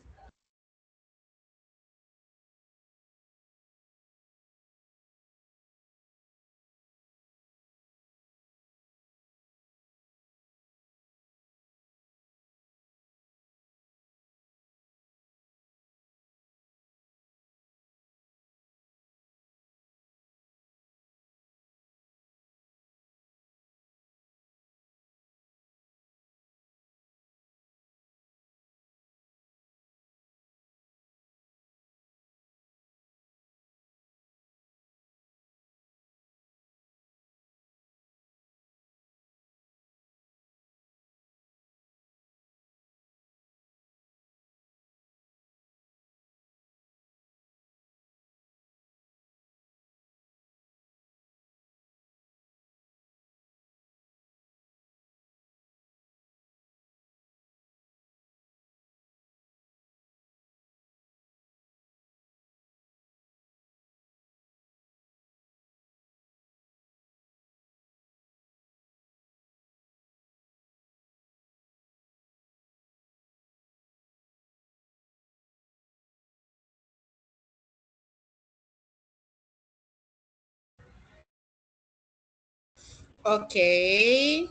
S2: Okay.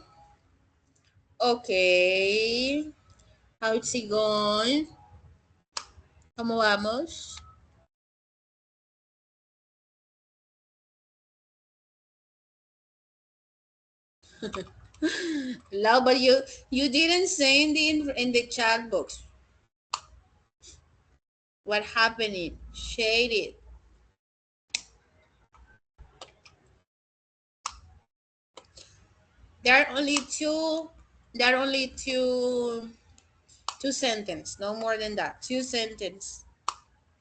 S2: Okay. How's it going? ¿Cómo vamos? No, but you didn't send in the chat box. What happening? Shade it. There are only two. There are only two sentences, no more than that. Two sentences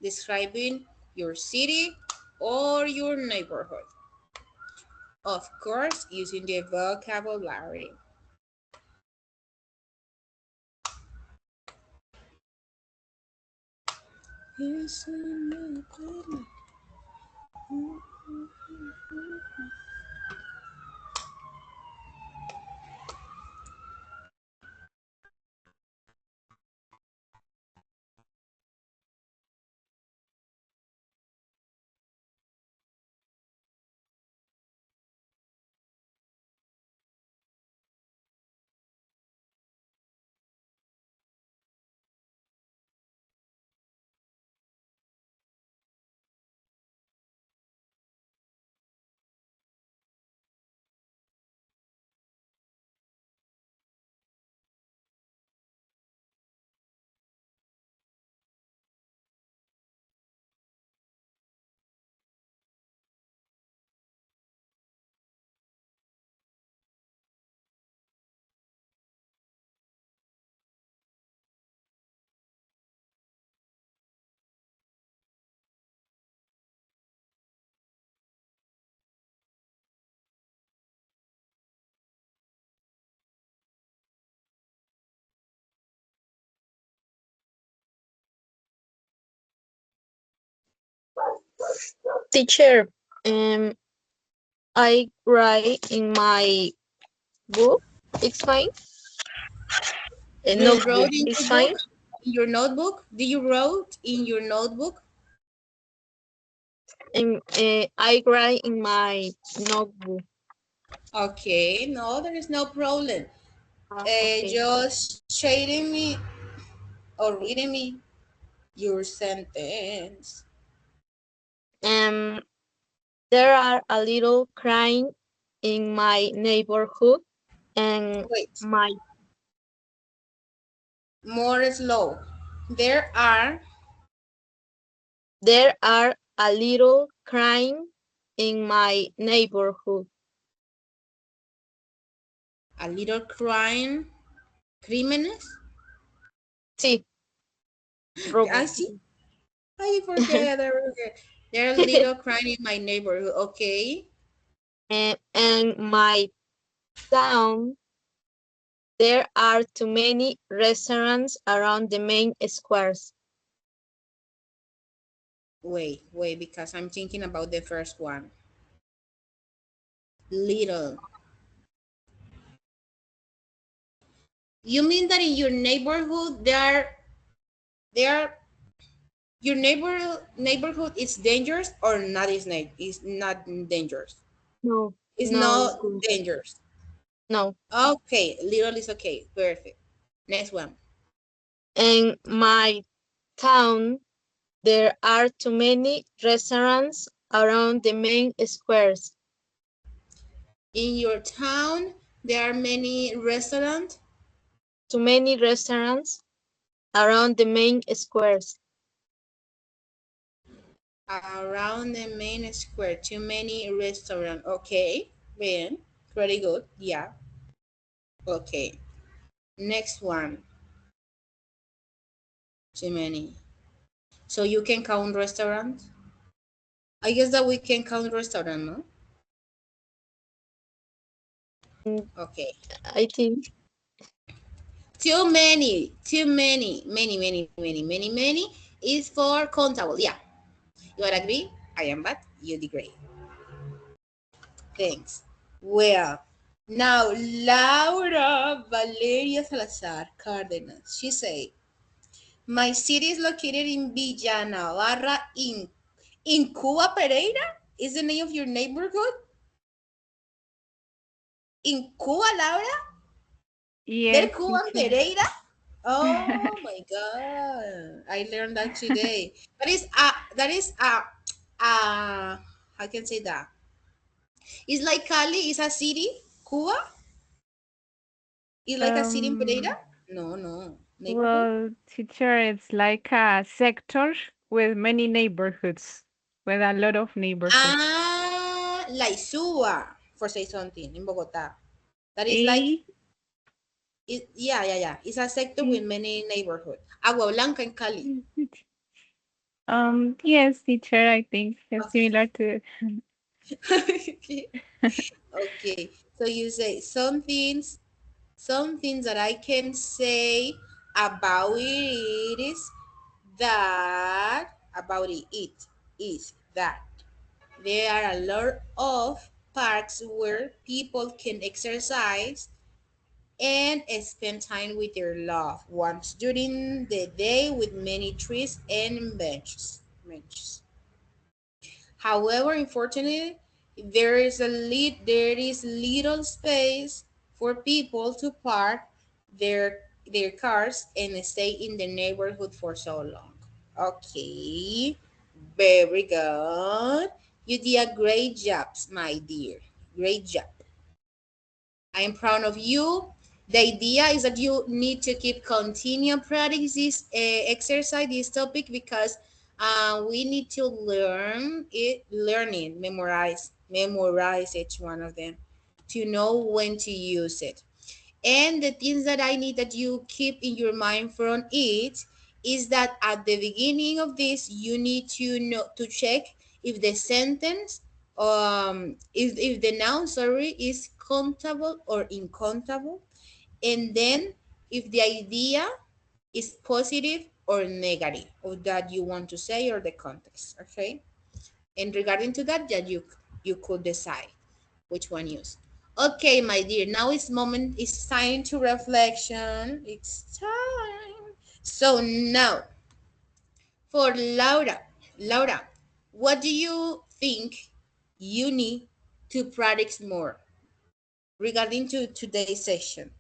S2: describing your city or your neighborhood. Of course, using the vocabulary. Yes,
S3: Teacher, I write in my book. It's fine. A
S2: You
S3: notebook
S2: wrote in
S3: is
S2: your
S3: fine.
S2: book, in your notebook. Do you wrote in your notebook?
S3: And I write in my notebook.
S2: Okay, no, there is no problem.
S3: Okay.
S2: Just shading me or reading me your sentence.
S3: Um, there are a little crying in my neighborhood, and
S2: Wait,
S3: my
S2: more slow. There are
S3: there are a little crying in my neighborhood.
S2: a little crying crímenes.
S3: Sí,
S2: I
S3: robo.
S2: see. I forget. I forget. There are little crying in my neighborhood. Okay.
S3: And my town, there are too many restaurants around the main squares.
S2: Wait, because I'm thinking about the first one. Little. You mean that in your neighborhood there your neighborhood is dangerous or not is not dangerous?
S3: No,
S2: It's
S3: no, it's
S2: not
S3: good.
S2: dangerous.
S3: No.
S2: Okay, little is okay. Perfect. Next one.
S3: In my town, there are too many restaurants around the main squares.
S2: In your town, there are many restaurants
S3: Too many restaurants around the main squares.
S2: around the main square. Too many restaurants. Okay, bien, pretty good. Yeah. Okay. Next one. Too many. So you can count restaurants. I guess that we can count restaurant, no?
S3: Mm,
S2: Okay.
S3: I think
S2: Too many is for countable. Yeah. You are agree? I am bad. You did great. Thanks. Well, now Laura Valeria Salazar Cardenas. She say, my city is located in Villa Navarra in Cuba Pereira. Is the name of your neighborhood? In Cuba, Laura? There
S4: Yes,
S2: Cuban
S4: teacher.
S2: Pereira? Oh my God. I learned that today. How can I say that? It's like Cali is a city. Cuba is like a city in Pereira?
S4: Um,
S2: No, no. Neighborhood?
S4: well, teacher, it's like a sector with many neighborhoods, with a lot of neighborhoods.
S2: Ah, like Suba, for say something in Bogota. That is like,
S4: E,
S2: yeah, yeah, yeah. It's a sector with
S4: e-
S2: many neighborhood. Agua Blanca in Cali.
S4: yes, teacher, I think it's similar to.
S2: Okay. Okay. So you say some things that I can say about it is it is that there are a lot of parks where people can exercise and spend time with their loved ones during the day with many trees and benches. However, unfortunately, there is little space for people to park their cars and stay in the neighborhood for so long. Okay, very good. You did a great job, my dear. Great job. I am proud of you. The idea is that you need to keep continue practice this exercise, this topic, because we need to learning, memorize each one of them to know when to use it. And the things that I need that you keep in your mind from it is that at the beginning of this, you need to know to check if the sentence, if the noun, sorry, is countable or uncountable, and then if the idea is positive or negative of that you want to say or the context. Okay, and regarding to that, you could decide which one use. Okay, my dear, now it's time to reflection. It's time. So now for Laura, what do you think you need to practice more regarding to today's session?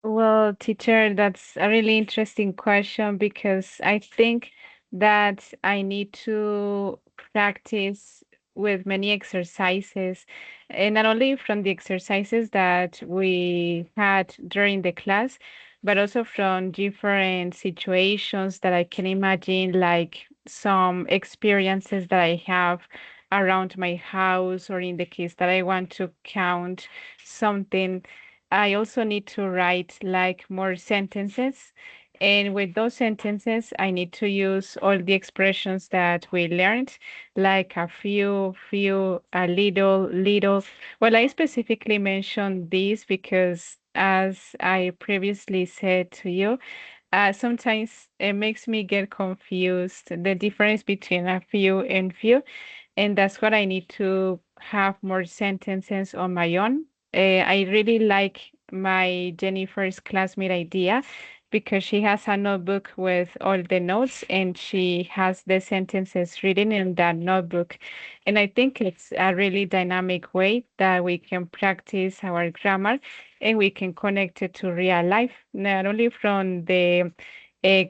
S4: Well, teacher, that's a really interesting question because I think that I need to practice with many exercises, and not only from the exercises that we had during the class, but also from different situations that I can imagine, like some experiences that I have around my house, or in the case that I want to count something. I also need to write like more sentences. And with those sentences, I need to use all the expressions that we learned, like a few, a little, little. Well, I specifically mentioned this because, as I previously said to you, sometimes it makes me get confused, the difference between a few and few. And that's what I need to have more sentences on my own. I really like my Jennifer's classmate idea because she has a notebook with all the notes and she has the sentences written in that notebook. And I think it's a really dynamic way that we can practice our grammar and we can connect it to real life, not only from the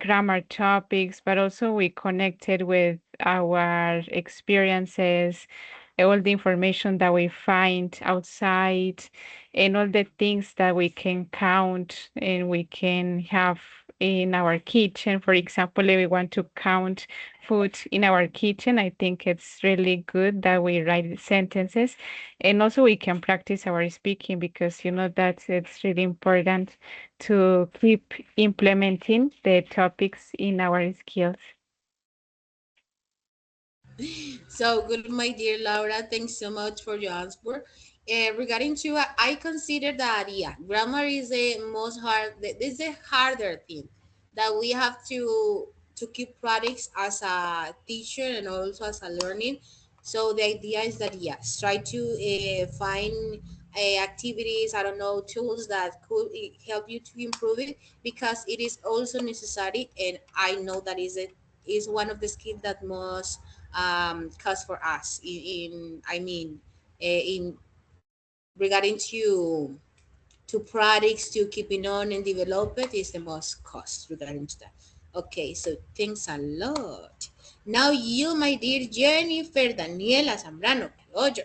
S4: grammar topics, but also we connected with our experiences, all the information that we find outside, and all the things that we can count and we can have in our kitchen. For example, if we want to count food in our kitchen, I think it's really good that we write sentences. And also we can practice our speaking because you know that it's really important to keep implementing the topics in our skills.
S2: So good, my dear Laura. Thanks so much for your answer. Regarding to, I consider that yeah, grammar is the most hard. This is the harder thing that we have to keep practice as a teacher and also as a learning. So the idea is that yes, try to find activities. I don't know, tools that could help you to improve it because it is also necessary. And I know that is one of the skills that most cost for us in regarding to products to keeping on and develop it is the most cost regarding to that. Okay, so thanks a lot. Now you, my dear Jennifer Daniela Zambrano Roger,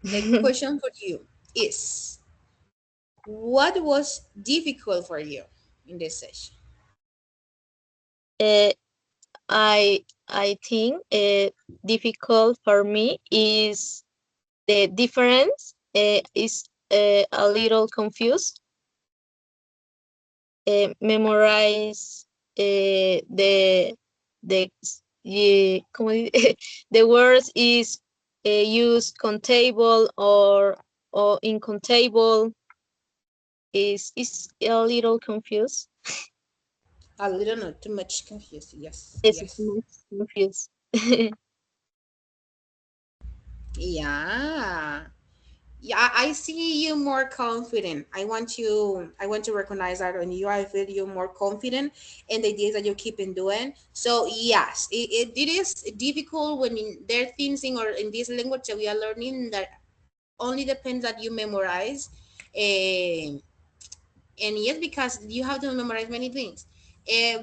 S2: the question for you is, what was difficult for you in this session?
S3: Uh, I think difficult for me is the difference is a little confused. Memorize the ¿cómo the words is use countable or incontable is a little confused.
S2: A little, not too much confused. Yes,
S3: It's
S2: yes.
S3: confused.
S2: Yeah. Yeah, I see you more confident. I want to recognize that on you. I feel you more confident in the ideas that you keep in doing. So yes, it is difficult when there are things in or in this language that we are learning that only depends that you memorize. eh, and yes, because you have to memorize many things.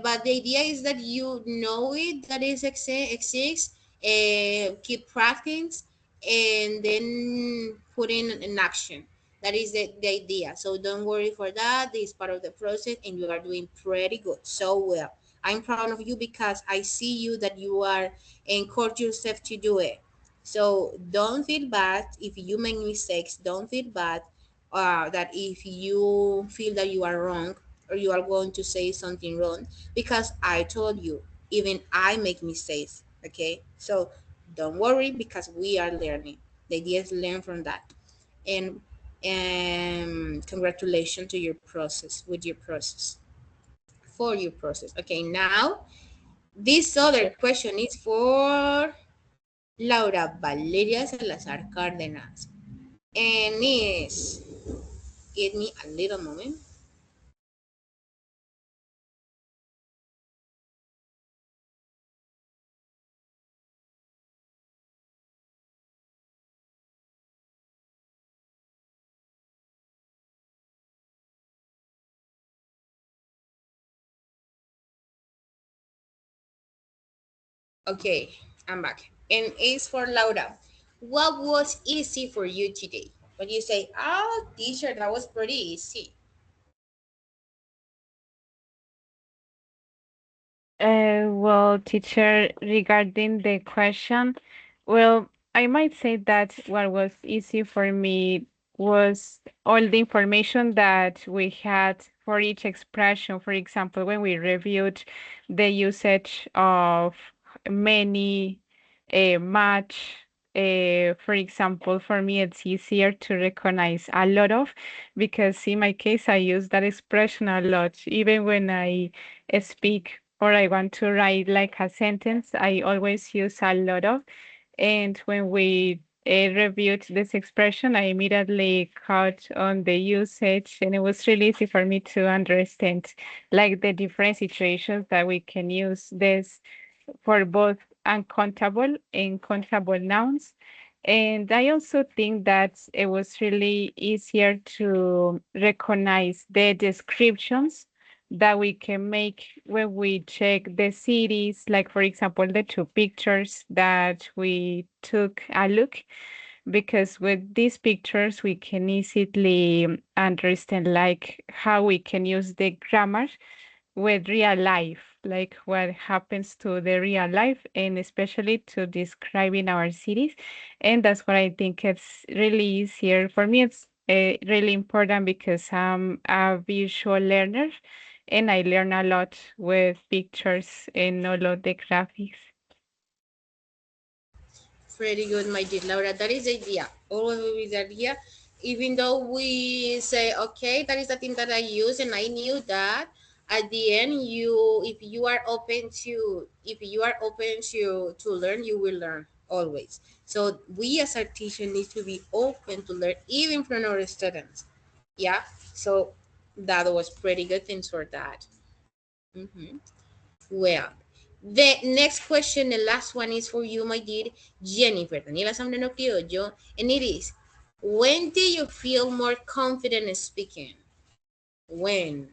S2: But the idea is that you know it, that is exists, keep practice, and then put in action. That is the idea. So don't worry for that. This is part of the process, and you are doing pretty good. So well. I'm proud of you because I see you that you are encourage yourself to do it. So don't feel bad if you make mistakes. Don't feel bad that if you feel that you are wrong or you are going to say something wrong, because I told you, even I make mistakes. Okay, so don't worry because we are learning. The idea is learn from that. And congratulations to your process with your process for your process. Okay, now this other question is for Laura Valeria Salazar Cárdenas, and is, give me a little moment. Okay, I'm back. And it's for Laura. What was easy for you today? When you say, oh, teacher, that was pretty easy.
S4: Well, teacher, regarding the question, well, I might say that what was easy for me was all the information that we had for each expression. For example, when we reviewed the usage of many, much, for example, for me, it's easier to recognize a lot of, because in my case, I use that expression a lot, even when I speak or I want to write like a sentence, I always use a lot of. And when we reviewed this expression, I immediately caught on the usage, and it was really easy for me to understand like the different situations that we can use this for both uncountable and countable nouns. And I also think that it was really easier to recognize the descriptions that we can make when we check the cities, like for example, the two pictures that we took a look, because with these pictures we can easily understand like how we can use the grammar with real life, like what happens to the real life, and especially to describing our cities. And that's what I think it's really easier for me. It's really important because I'm a visual learner and I learn a lot with pictures and all of the graphics.
S2: Pretty good, my dear Laura. That is the idea. Always with the idea. Even though we say, okay, that is the thing that I use and I knew that, at the end if you are open to learn, you will learn always. So we as a teacher need to be open to learn even from our students. Yeah. So that was pretty good things for that. Mhm. Well, The next question, the last one is for you, my dear Jennifer. Daniela Zambrano Criollo, and it is, when do you feel more confident in speaking? When?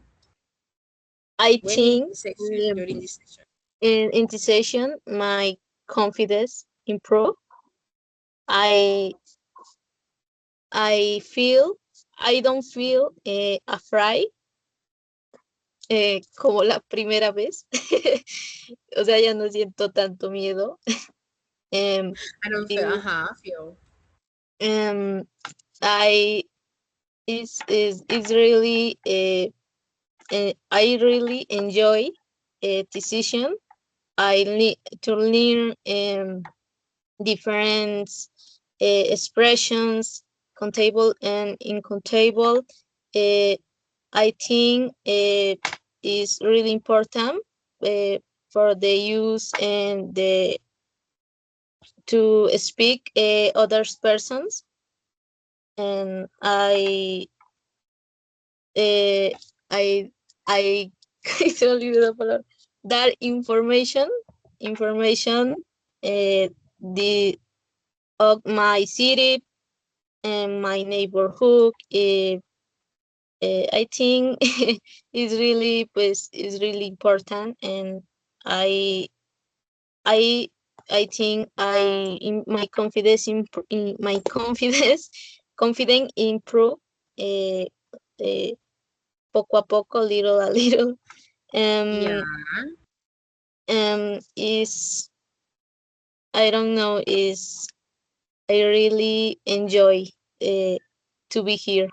S3: I
S2: When in
S3: think
S2: this section, during this session?
S3: in this session, my confidence improved. I I don't feel afraid como la primera vez. O sea, ya no siento tanto miedo.
S2: I don't feel,
S3: y,
S2: I feel.
S3: um, I is really I really enjoy a decision. I need to learn different expressions, countable and uncountable. Uh, I think is really important for the use and the to speak others persons. And uh, I se me olvidó la palabra. Dar information the of my city and my neighborhood. I think is really important, and I I I think in my confidence in my confidence confident improve uh, uh, poco a poco, little a little.
S2: Yeah.
S3: Is I don't know, is I really enjoy to be here.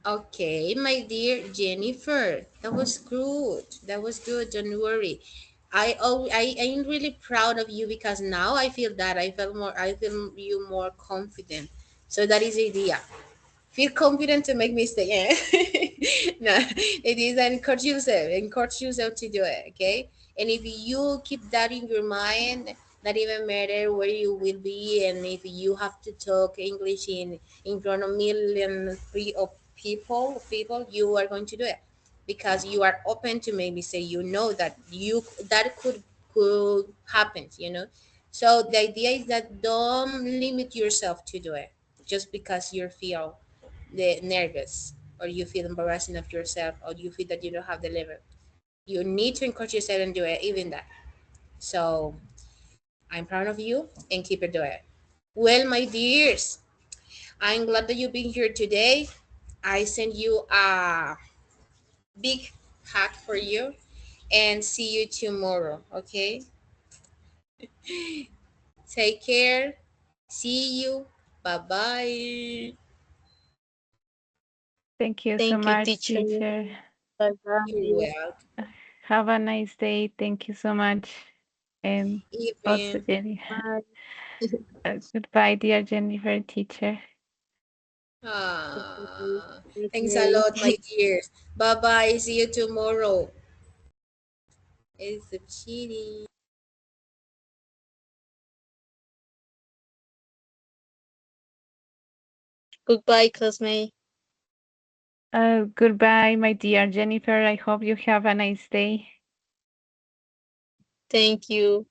S2: Okay, my dear Jennifer, that was good. That was good. Don't worry. I'm really proud of you because now I feel that I feel you more confident. So that is the idea. Feel confident to make mistake. Yeah. No, it is encourage yourself to do it. Okay, and if you keep that in your mind, not even matter where you will be, and if you have to talk English in front of millions of people, you are going to do it because you are open to maybe say, that that could happen, so the idea is that don't limit yourself to do it just because you feel the nervous, or you feel embarrassing of yourself, or you feel that you don't have the level. You need to encourage yourself and do it, even that. So I'm proud of you and keep it doing. Well, my dears, I'm glad that you've been here today. I send you a big hug for you and see you tomorrow. Okay, take care. See you. Bye bye.
S4: Thank you so
S3: Thank you,
S4: much,
S3: teacher.
S4: teacher.
S3: Bye
S2: You're
S3: bye.
S2: welcome.
S4: Have a nice day. Thank you so much. And also,
S2: Even.
S4: Jenny.
S3: Bye.
S4: Goodbye, dear Jennifer, teacher.
S2: Thanks a lot, my dears. Bye bye. See you tomorrow. It's a cheating.
S3: Goodbye, classmate.
S4: Goodbye, my dear Jennifer. I hope you have a nice day.
S3: Thank you.